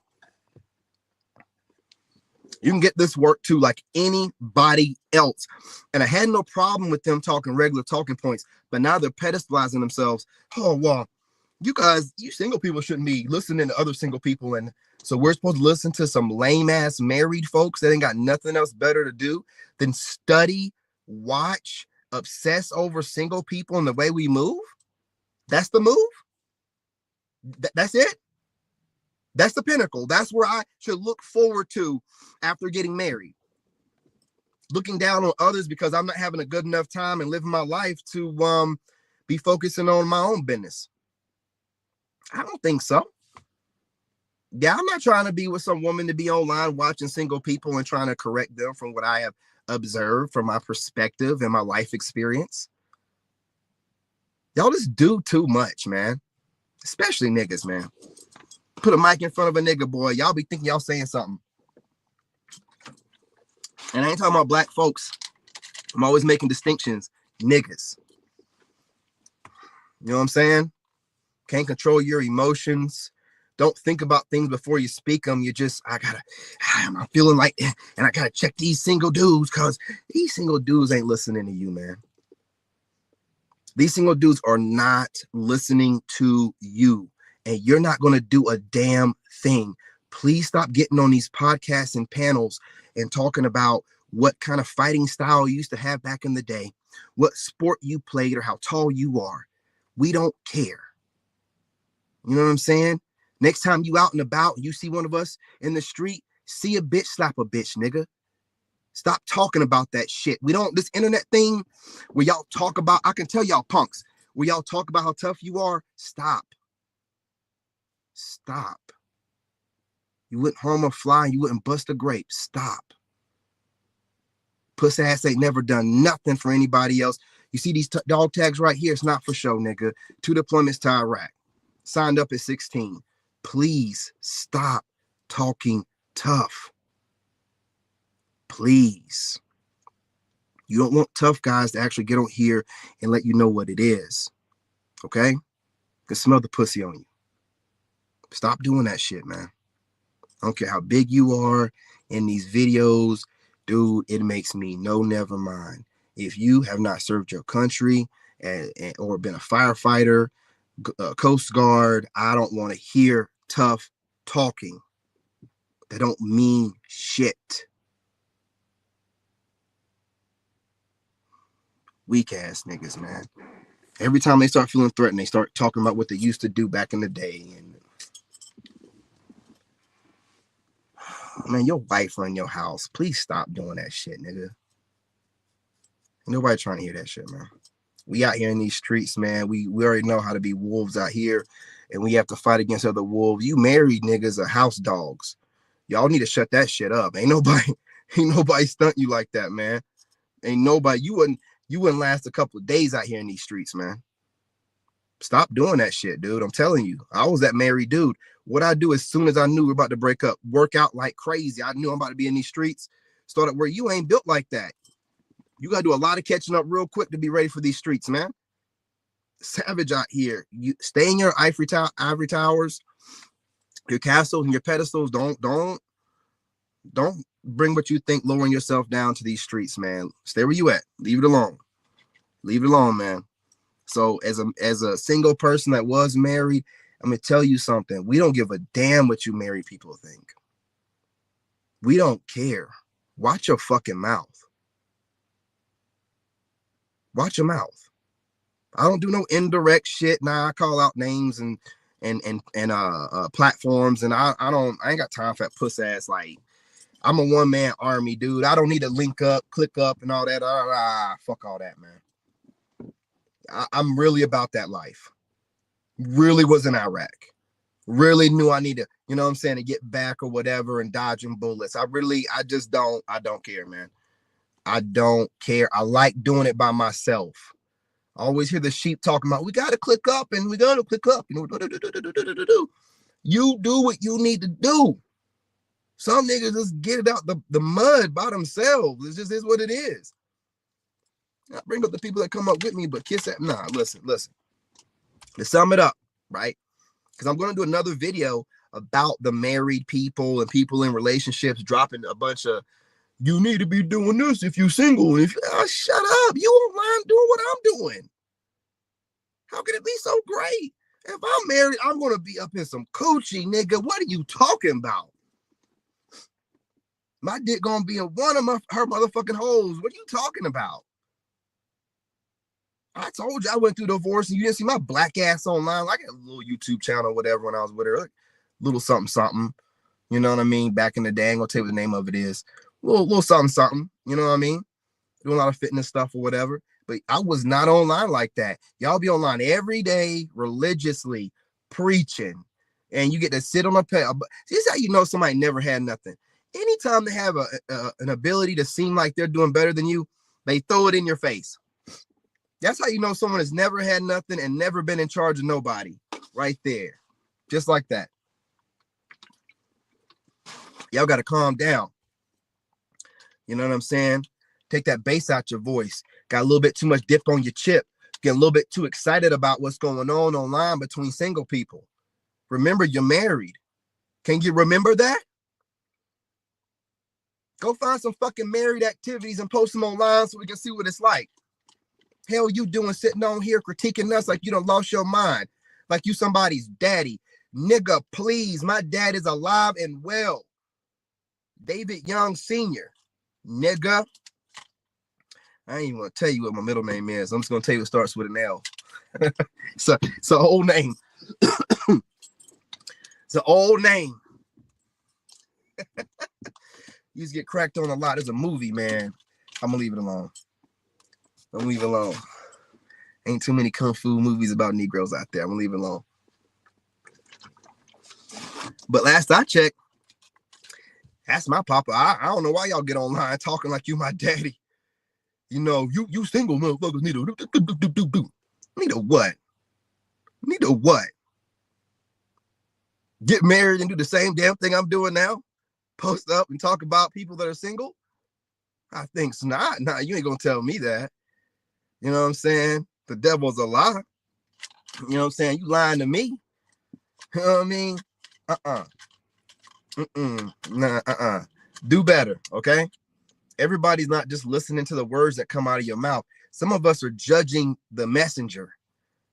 You can get this work too, like anybody else. And I had no problem with them talking regular talking points, but now they're pedestalizing themselves. Oh, well, you single people shouldn't be listening to other single people. And so we're supposed to listen to some lame ass married folks that ain't got nothing else better to do than study, watch, obsess over single people and the way we move. That's the move. That's it. That's the pinnacle. That's where I should look forward to after getting married. Looking down on others because I'm not having a good enough time and living my life to be focusing on my own business. I don't think so. Yeah, I'm not trying to be with some woman to be online watching single people and trying to correct them from what I have observed from my perspective and my life experience. Y'all just do too much, man. Especially niggas, man. Put a mic in front of a nigga, boy. Y'all be thinking y'all saying something. And I ain't talking about black folks. I'm always making distinctions. Niggas. You know what I'm saying? Can't control your emotions. Don't think about things before you speak them. I'm feeling like, and I gotta check these single dudes, because these single dudes ain't listening to you, man. These single dudes are not listening to you, and you're not going to do a damn thing. Please stop getting on these podcasts and panels and talking about what kind of fighting style you used to have back in the day, what sport you played, or how tall you are. We don't care. You know what I'm saying? Next time you out and about, you see one of us in the street, see a bitch, slap a bitch, nigga. Stop talking about that shit. We don't, this internet thing where y'all talk about, I can tell y'all punks, where y'all talk about how tough you are. Stop. Stop. You wouldn't harm a fly, you wouldn't bust a grape. Stop. Puss ass ain't never done nothing for anybody else. You see these dog tags right here? It's not for show, nigga. 2 deployments to Iraq. Signed up at 16. Please stop talking tough. Please. You don't want tough guys to actually get on here and let you know what it is. Okay? You can smell the pussy on you. Stop doing that shit, man. I don't care how big you are in these videos. Dude, it makes me never mind. If you have not served your country or been a firefighter, Coast Guard, I don't want to hear tough talking. They don't mean shit. Weak ass niggas, man. Every time they start feeling threatened, they start talking about what they used to do back in the day. And man, your wife run your house. Please stop doing that shit, nigga. Nobody trying to hear that shit, man. We out here in these streets, man. We already know how to be wolves out here, and we have to fight against other wolves. You married niggas are house dogs. Y'all need to shut that shit up. Ain't nobody stunt you like that, man. Ain't nobody. You wouldn't last a couple of days out here in these streets, man. Stop doing that shit, dude. I'm telling you. I was that married dude. What I do as soon as I knew we were about to break up, work out like crazy. I knew I'm about to be in these streets. Started where you ain't built like that. You got to do a lot of catching up real quick to be ready for these streets, man. Savage out here. You stay in your ivory towers, your castles and your pedestals. Don't bring what you think lowering yourself down to these streets, man. Stay where you at. Leave it alone. Leave it alone, man. So as a single person that was married, I'm gonna tell you something. We don't give a damn what you married people think. We don't care. Watch your fucking mouth. Watch your mouth. I don't do no indirect shit. Nah, I call out names and platforms, and I ain't got time for that puss ass. Like, I'm a one-man army, dude. I don't need to link up, click up, and all that. Fuck all that, man. I'm really about that life. Really was in Iraq. Really knew I need to, you know what I'm saying, to get back or whatever and dodging bullets. I don't care, man. I don't care. I like doing it by myself. I always hear the sheep talking about, we got to click up and we got to click up. You know, you do what you need to do. Some niggas just get it out the mud by themselves. It just is what it is. I bring up the people that come up with me, but kiss that. Nah, listen. To sum it up, right? Because I'm going to do another video about the married people and people in relationships dropping a bunch of, you need to be doing this if you're single. If shut up, you online doing what I'm doing. How can it be so great? If I'm married, I'm going to be up in some coochie, nigga. What are you talking about? My dick going to be in one of her motherfucking holes. What are you talking about? I told you I went through divorce and you didn't see my black ass online. Like a little YouTube channel or whatever when I was with her. Like, little something. You know what I mean? Back in the day, I ain't gonna tell you what the name of it is. Little something. You know what I mean? Doing a lot of fitness stuff or whatever. But I was not online like that. Y'all be online every day, religiously preaching. And you get to sit on a pad. This is how you know somebody never had nothing. Anytime they have an ability to seem like they're doing better than you, they throw it in your face. That's how you know someone has never had nothing and never been in charge of nobody. Right there. Just like that. Y'all got to calm down. You know what I'm saying? Take that bass out your voice. Got a little bit too much dip on your chip. Get a little bit too excited about what's going on online between single people. Remember, you're married. Can you remember that? Go find some fucking married activities and post them online so we can see what it's like. Hell you doing sitting on here critiquing us like you done lost your mind. Like you somebody's daddy. Nigga, please. My dad is alive and well. David Young Sr. Nigga. I ain't even gonna tell you what my middle name is. I'm just gonna tell you it starts with an L. It's an old name. It's an old name. You just get cracked on a lot. There's a movie, man. I'm gonna leave it alone. I'm gonna leave it alone. Ain't too many kung fu movies about Negroes out there. I'm gonna leave it alone. But last I checked, that's my papa. I don't know why y'all get online talking like you my daddy. You know, you single motherfuckers need a what? Need a what? Get married and do the same damn thing I'm doing now? Post up and talk about people that are single? I think it's not. Nah, you ain't gonna tell me that. You know what I'm saying? The devil's a lie. You know what I'm saying? You lying to me. You know what I mean? Nah, do better, okay? Everybody's not just listening to the words that come out of your mouth. Some of us are judging the messenger.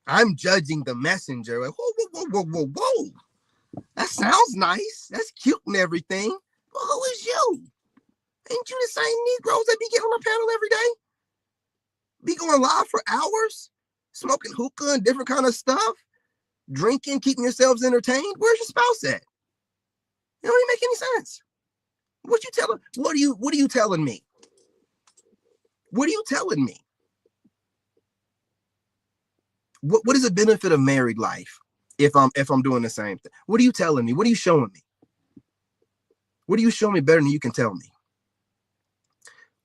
I'm judging the messenger. Like, whoa. That sounds nice. That's cute and everything. Well, who is you? Ain't you the same Negroes that be getting on the panel every day? Be going live for hours? Smoking hookah and different kind of stuff? Drinking, keeping yourselves entertained? Where's your spouse at? It don't even make any sense. What are you telling me? What are you telling me? What is the benefit of married life if I'm doing the same thing? What are you telling me? What are you showing me? What are you showing me better than you can tell me?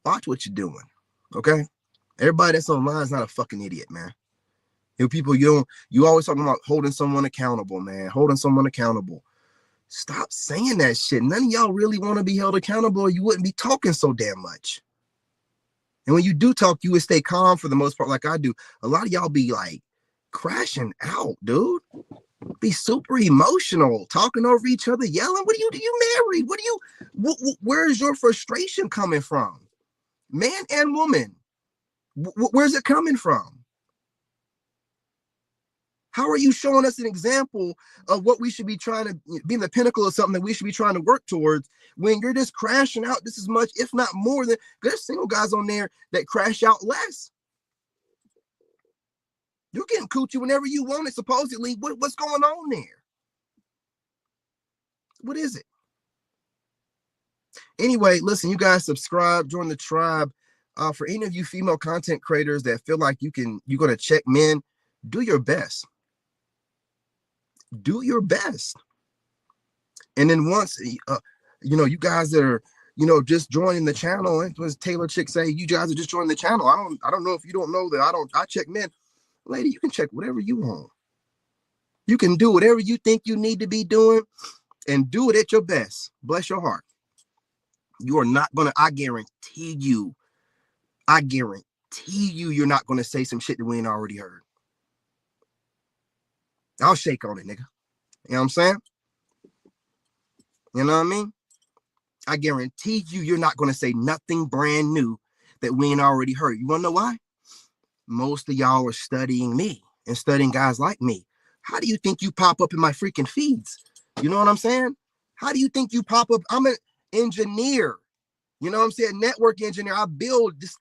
Watch what you're doing, okay? Everybody that's online is not a fucking idiot, man. People, you always talking about holding someone accountable, man. Holding someone accountable. Stop saying that shit. None of y'all really want to be held accountable, or you wouldn't be talking so damn much. And when you do talk, you would stay calm for the most part, like I do. A lot of y'all be like crashing out, dude. Be super emotional, talking over each other, yelling. What do you married? Where's your frustration coming from? Man and woman. Where's it coming from? How are you showing us an example of what we should be trying to be in the pinnacle of something that we should be trying to work towards when you're just crashing out just as much, if not more than there's single guys on there that crash out less. You're getting coochie whenever you want it, supposedly. What's going on there? What is it? Anyway, listen, you guys subscribe, join the tribe. For any of you female content creators that feel like you're going to check men, do your best. Do your best. And then once, you guys that are, just joining the channel, and was Taylor Chick say, you guys are just joining the channel. I don't know if you don't know that I check men. Lady, you can check whatever you want. You can do whatever you think you need to be doing and do it at your best. Bless your heart. You are not going to, I guarantee you, you're not going to say some shit that we ain't already heard. I'll shake on it, nigga. You know what I'm saying? You know what I mean? I guarantee you're not going to say nothing brand new that we ain't already heard. You want to know why? Most of y'all are studying me and studying guys like me. How do you think you pop up in my freaking feeds? You know what I'm saying? How do you think you pop up? I'm an engineer. You know what I'm saying? Network engineer. I build this.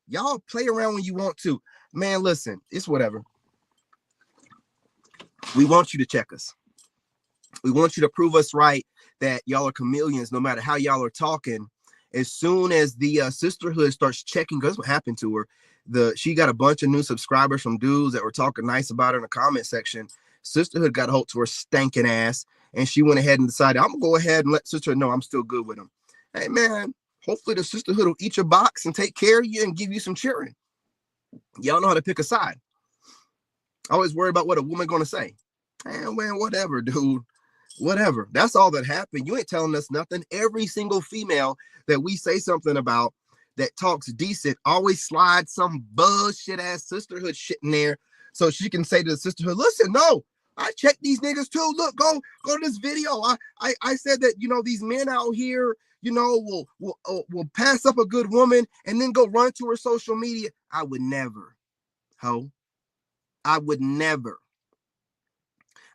Y'all play around when you want to. Man, listen, it's whatever. We want you to check us. We want you to prove us right that y'all are chameleons, no matter how y'all are talking. As soon as the sisterhood starts checking, because what happened to her, she got a bunch of new subscribers from dudes that were talking nice about her in the comment section. Sisterhood got a hold to her stinking ass, and she went ahead and decided, I'm gonna go ahead and let sisterhood know I'm still good with them. Hey man, hopefully the sisterhood will eat your box and take care of you and give you some cheering. Y'all know how to pick a side. I always worry about what a woman gonna say. Man, whatever, dude. Whatever. That's all that happened. You ain't telling us nothing. Every single female that we say something about that talks decent always slides some bullshit ass sisterhood shit in there so she can say to the sisterhood, listen, no, I checked these niggas too. Look, go to this video. I said that, these men out here, will pass up a good woman and then go run to her social media. I would never. Ho. I would never.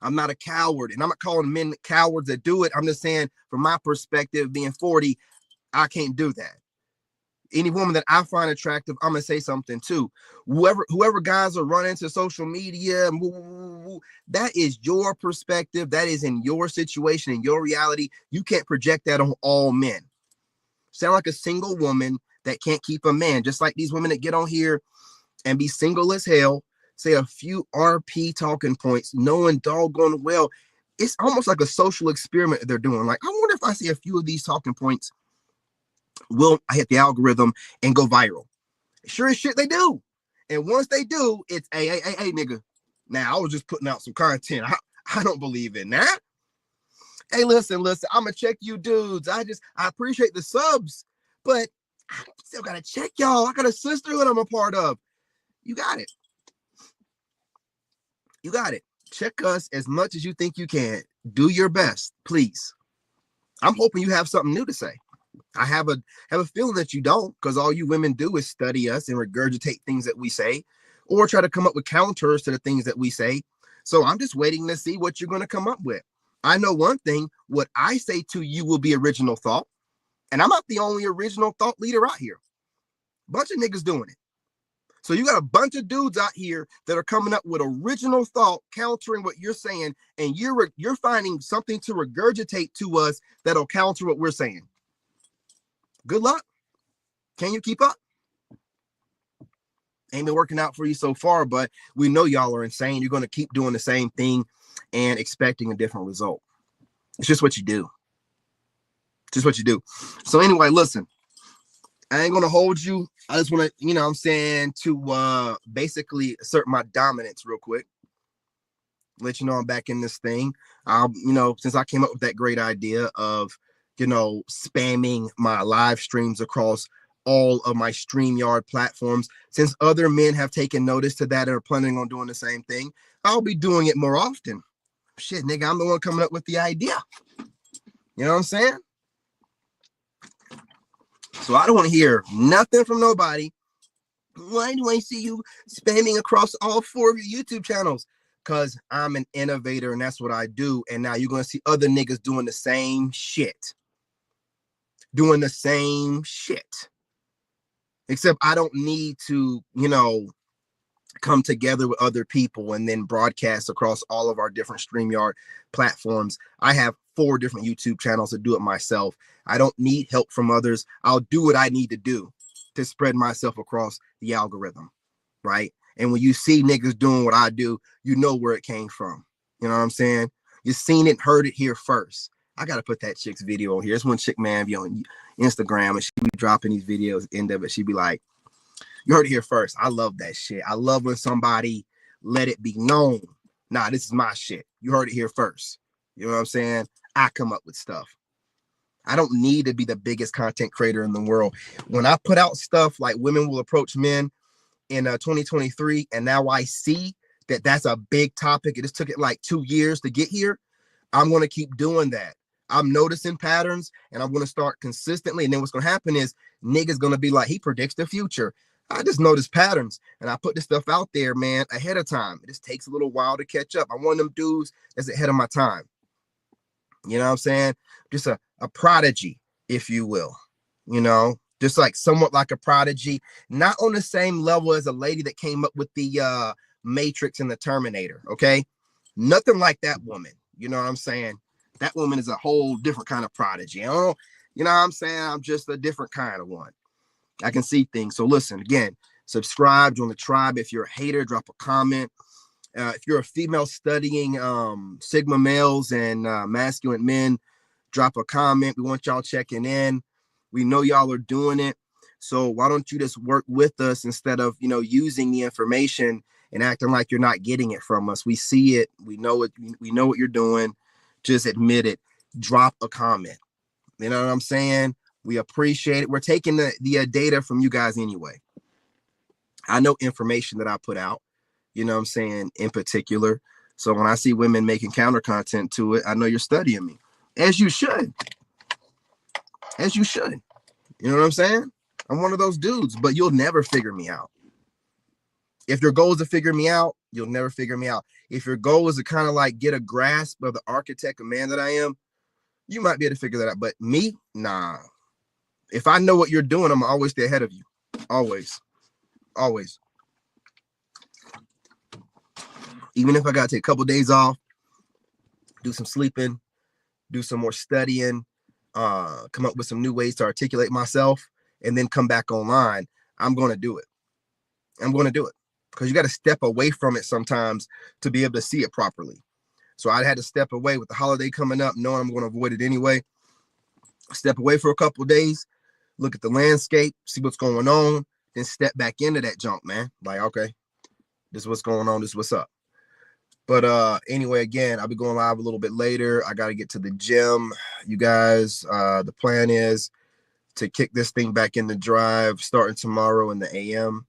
I'm not a coward, and I'm not calling men cowards that do it. I'm just saying, from my perspective, being 40, I can't do that. Any woman that I find attractive, I'm gonna say something too. Whoever guys are running to social media, that is your perspective. That is in your situation, in your reality. You can't project that on all men. Sound like a single woman that can't keep a man, just like these women that get on here and be single as hell, say a few RP talking points, knowing doggone well. It's almost like a social experiment that they're doing. Like, I wonder if I say a few of these talking points, will I hit the algorithm and go viral? Sure as shit they do. And once they do, it's hey, nigga. Now, I was just putting out some content. I don't believe in that. Hey, listen, I'm gonna check you dudes. I appreciate the subs, but I still gotta check y'all. I got a sisterhood I'm a part of. You got it. You got it. Check us as much as you think you can. Do your best, please. I'm hoping you have something new to say. I have a feeling that you don't, because all you women do is study us and regurgitate things that we say, or try to come up with counters to the things that we say. So I'm just waiting to see what you're going to come up with. I know one thing, what I say to you will be original thought. And I'm not the only original thought leader out here. Bunch of niggas doing it. So you got a bunch of dudes out here that are coming up with original thought, countering what you're saying, and you're finding something to regurgitate to us that'll counter what we're saying. Good luck. Can you keep up? Ain't been working out for you so far, but we know y'all are insane. You're going to keep doing the same thing and expecting a different result. It's just what you do. Just what you do. So anyway, listen, I ain't going to hold you. I just want to, to basically assert my dominance real quick. Let you know I'm back in this thing. Since I came up with that great idea of, spamming my live streams across all of my StreamYard platforms, since other men have taken notice to that and are planning on doing the same thing, I'll be doing it more often. Shit, nigga, I'm the one coming up with the idea. You know what I'm saying? So I don't want to hear nothing from nobody. Why do I see you spamming across all 4 of your YouTube channels? Because I'm an innovator and that's what I do. And now you're going to see other niggas doing the same shit. Doing the same shit. Except I don't need to, come together with other people and then broadcast across all of our different StreamYard platforms. I have 4 different YouTube channels to do it myself. I don't need help from others. I'll do what I need to do to spread myself across the algorithm, right? And when you see niggas doing what I do, you know where it came from. You know what I'm saying? You've seen it, heard it here first. I got to put that chick's video on here. It's one chick, man, be on Instagram, and she be dropping these videos. End of it, she be like, you heard it here first. I love that shit. I love when somebody let it be known. Nah, this is my shit. You heard it here first. You know what I'm saying? I come up with stuff. I don't need to be the biggest content creator in the world. When I put out stuff like women will approach men in 2023, and now I see that that's a big topic. It just took it like 2 years to get here. I'm going to keep doing that. I'm noticing patterns, and I'm going to start consistently. And then what's going to happen is niggas going to be like, he predicts the future. I just notice patterns, and I put this stuff out there, man, ahead of time. It just takes a little while to catch up. I'm one of them dudes that's ahead of my time. You know what I'm saying? Just a prodigy, if you will. Just like somewhat like a prodigy, not on the same level as a lady that came up with the Matrix and the Terminator, okay? Nothing like that woman. You know what I'm saying? That woman is a whole different kind of prodigy. You know what I'm saying? I'm just a different kind of one. I can see things. So listen, again, subscribe, join the tribe. If you're a hater, drop a comment. If you're a female studying Sigma males and masculine men, drop a comment. We want y'all checking in. We know y'all are doing it. So why don't you just work with us instead of, using the information and acting like you're not getting it from us? We see it. We know it. We know what you're doing. Just admit it. Drop a comment. You know what I'm saying? We appreciate it. We're taking the data from you guys anyway. I know information that I put out, you know what I'm saying, in particular. So when I see women making counter content to it, I know you're studying me. As you should. As you should. You know what I'm saying? I'm one of those dudes, but you'll never figure me out. If your goal is to figure me out, you'll never figure me out. If your goal is to kind of like get a grasp of the architect of man that I am, you might be able to figure that out. But me, nah. If I know what you're doing, I'm always stay ahead of you. Always. Always. Even if I got to take a couple days off, do some sleeping, do some more studying, come up with some new ways to articulate myself, and then come back online, I'm going to do it. I'm going to do it, because you got to step away from it sometimes to be able to see it properly. So I had to step away with the holiday coming up, knowing I'm going to avoid it anyway. Step away for a couple of days, look at the landscape, see what's going on, then step back into that junk, man. Like, okay, this is what's going on, this is what's up. But anyway, again, I'll be going live a little bit later. I got to get to the gym, you guys. The plan is to kick this thing back in the drive starting tomorrow in the AM.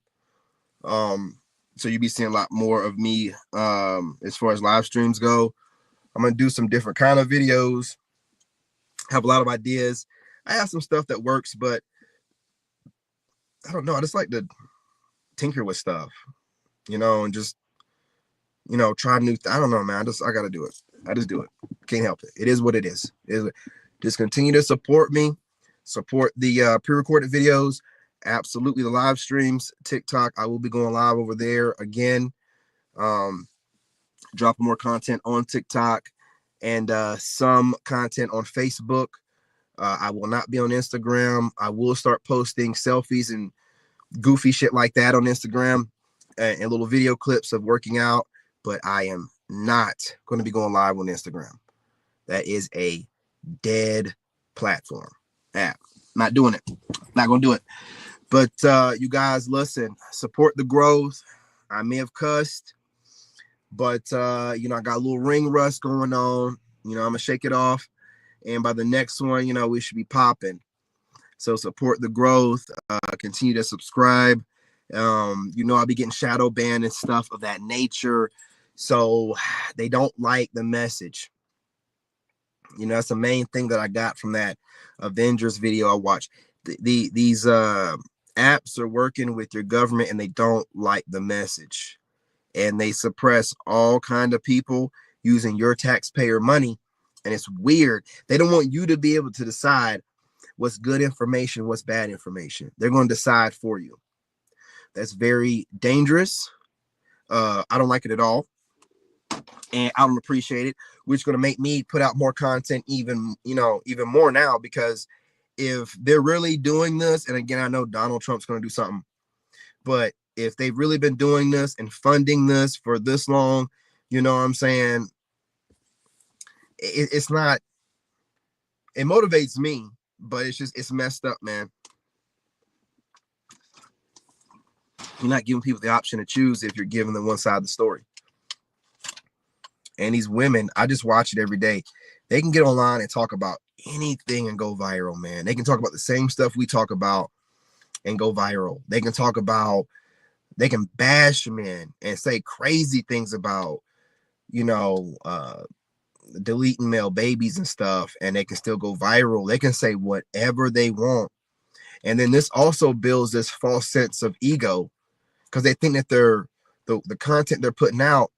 So you'll be seeing a lot more of me as far as live streams go. I'm going to do some different kind of videos. Have a lot of ideas. I have some stuff that works, but I don't know. I just like to tinker with stuff, and just, try new. I don't know, man. I got to do it. I just do it. Can't help it. It is what it is. Just continue to support me. Support the pre-recorded videos. Absolutely, the live streams, TikTok. I will be going live over there again. Dropping more content on TikTok and some content on Facebook. I will not be on Instagram. I will start posting selfies and goofy shit like that on Instagram and little video clips of working out. But I am not going to be going live on Instagram. That is a dead platform app. Not doing it. Not going to do it. But you guys, listen, support the growth. I may have cussed, but I got a little ring rust going on. I'm gonna shake it off, and by the next one, we should be popping. So support the growth. Continue to subscribe. I'll be getting shadow banned and stuff of that nature. So they don't like the message. That's the main thing that I got from that Avengers video I watched. These apps are working with your government, and they don't like the message, and they suppress all kind of people using your taxpayer money. And it's weird. They don't want you to be able to decide what's good information, what's bad information. They're going to decide for you. That's very dangerous. I don't like it at all, and I don't appreciate it, which is going to make me put out more content even more now, because if they're really doing this, and again, I know Donald Trump's going to do something, but if they've really been doing this and funding this for this long, you know what I'm saying? It's not, it motivates me, but it's messed up, man. You're not giving people the option to choose if you're giving them one side of the story. And these women, I just watch it every day. They can get online and talk about anything and go viral, man. They can talk about the same stuff we talk about and go viral. They can bash men and say crazy things about, deleting male babies and stuff, and they can still go viral. They can say whatever they want. And then this also builds this false sense of ego, because they think that the content they're putting out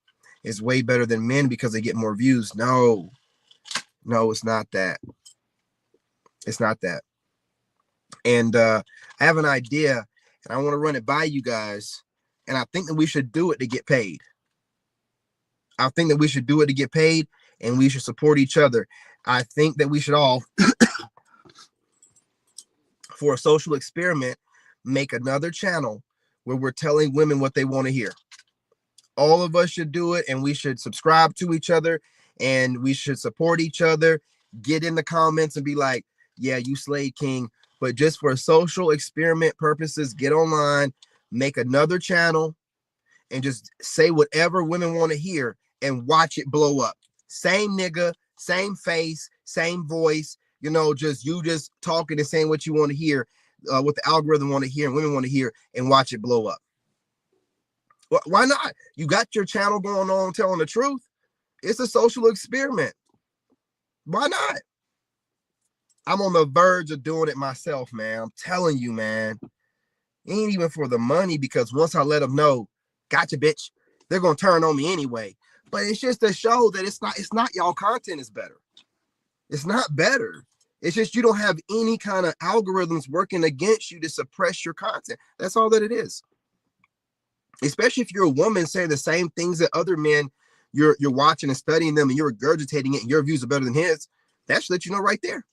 is way better than men because they get more views. No, it's not that. It's not that. And I have an idea, and I want to run it by you guys. And I think that we should do it to get paid. I think that we should do it to get paid, and we should support each other. I think that we should all, for a social experiment, make another channel where we're telling women what they want to hear. All of us should do it, and we should subscribe to each other, and we should support each other. Get in the comments and be like, yeah, you Slade King. But just for social experiment purposes, get online, make another channel, and just say whatever women want to hear and watch it blow up. Same nigga, same face, same voice, just talking and saying what you want to hear, what the algorithm want to hear and women want to hear, and watch it blow up. Why not? You got your channel going on telling the truth. It's a social experiment. Why not? I'm on the verge of doing it myself, man. I'm telling you, man. It ain't even for the money, because once I let them know, gotcha, bitch, they're going to turn on me anyway. But it's just to show that it's not y'all content is better. It's not better. It's just you don't have any kind of algorithms working against you to suppress your content. That's all that it is. Especially if you're a woman saying the same things that other men, you're watching and studying them, and you're regurgitating it, and your views are better than his. That should let you know right there.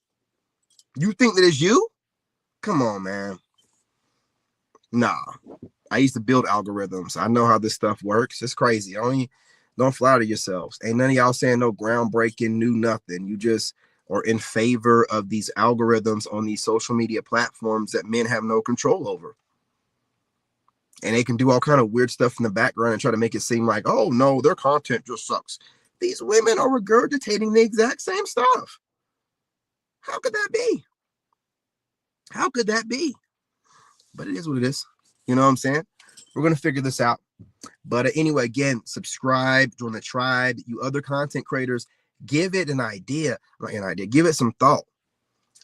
You think that it's you? Come on, man. Nah. I used to build algorithms. I know how this stuff works. It's crazy. Don't flatter yourselves. Ain't none of y'all saying no groundbreaking, new nothing. You just are in favor of these algorithms on these social media platforms that men have no control over. And they can do all kind of weird stuff in the background and try to make it seem like, oh no, their content just sucks. These women are regurgitating the exact same stuff. How could that be? How could that be? But it is what it is. You know what I'm saying? We're going to figure this out. But anyway, again, subscribe, join the tribe. You other content creators, give it an idea. Give it some thought.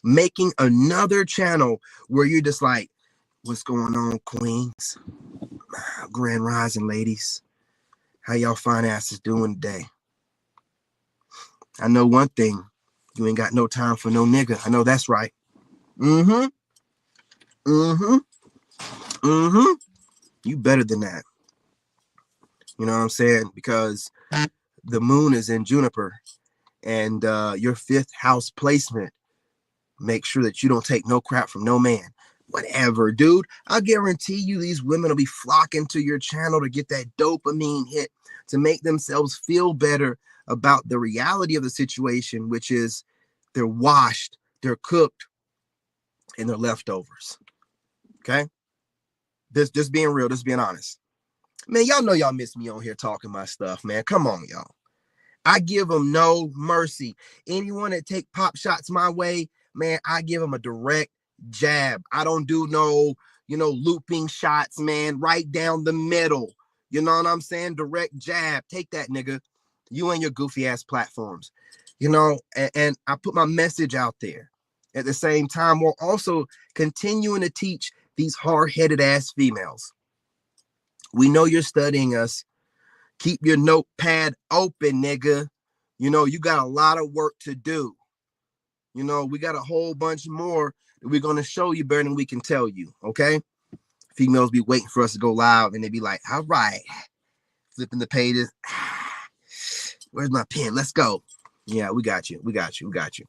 Making another channel where you're just like, what's going on, queens? Grand rising, ladies. How y'all fine asses doing today? I know one thing. You ain't got no time for no nigga. I know that's right. Mm-hmm. Mm-hmm. Mm-hmm. You better than that. You know what I'm saying? Because the moon is in Juniper, and your 5th house placement. Make sure that you don't take no crap from no man. Whatever, dude. I guarantee you these women will be flocking to your channel to get that dopamine hit, to make themselves feel better about the reality of the situation, which is they're washed, they're cooked, and they're leftovers. Okay? Just being real, just being honest. Man, y'all know y'all miss me on here talking my stuff, man. Come on, y'all. I give them no mercy. Anyone that take pop shots my way, man, I give them a direct jab. I don't do no, looping shots, man, right down the middle. You know what I'm saying? Direct jab. Take that, nigga. You and your goofy ass platforms. And I put my message out there. At the same time, we're also continuing to teach these hard-headed ass females. We know you're studying us. Keep your notepad open, nigga. You got a lot of work to do. We got a whole bunch more that we're going to show you better than we can tell you, okay? Females be waiting for us to go live, and they be like, all right, flipping the pages. Where's my pen? Let's go. Yeah, we got you. We got you. We got you.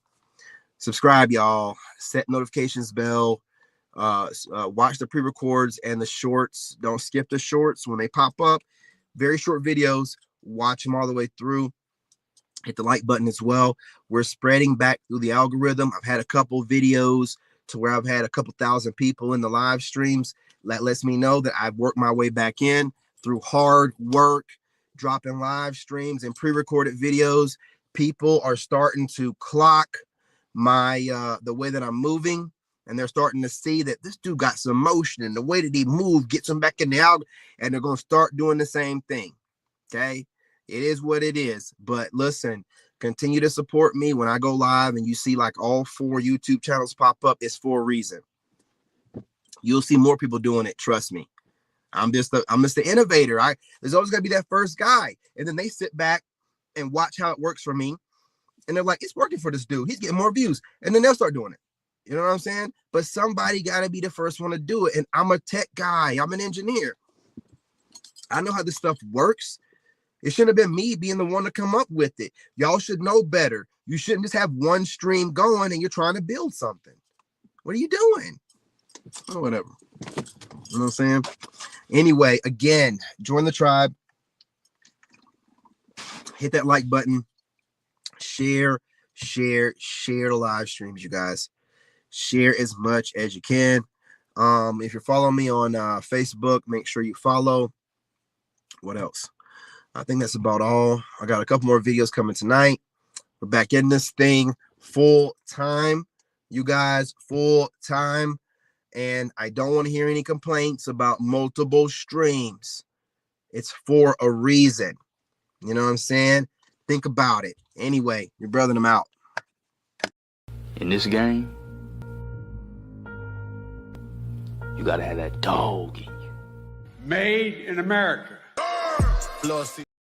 Subscribe, y'all. Set notifications bell. Watch the pre-records and the shorts. Don't skip the shorts when they pop up. Very short videos. Watch them all the way through. Hit the like button as well. We're spreading back through the algorithm. I've had a couple videos to where I've had a couple thousand people in the live streams. That lets me know that I've worked my way back in through hard work, dropping live streams and pre-recorded videos. People are starting to clock my the way that I'm moving, and they're starting to see that this dude got some motion, and the way that he moved gets them back in the algorithm, and they're going to start doing the same thing. Okay, it is what it is. But listen, continue to support me when I go live, and you see like all 4 YouTube channels pop up. It's for a reason. You'll see more people doing it. Trust me. I'm just the innovator. There's always gonna be that first guy, and then they sit back and watch how it works for me, and they're like, it's working for this dude. He's getting more views, and then they'll start doing it. You know what I'm saying? But somebody got to be the first one to do it. And I'm a tech guy. I'm an engineer. I know how this stuff works. It shouldn't have been me being the one to come up with it. Y'all should know better. You shouldn't just have one stream going and you're trying to build something. What are you doing? Oh, whatever. You know what I'm saying? Anyway, again, join the tribe. Hit that like button. Share the live streams, you guys. Share as much as you can. If you're following me on Facebook, make sure you follow. What else? I think that's about all. I got a couple more videos coming tonight. We're back in this thing full time, you guys, full time. And I don't want to hear any complaints about multiple streams. It's for a reason. You know what I'm saying? Think about it. Anyway, your brother and I'm out. In this game, you gotta have that dog in you. Made in America.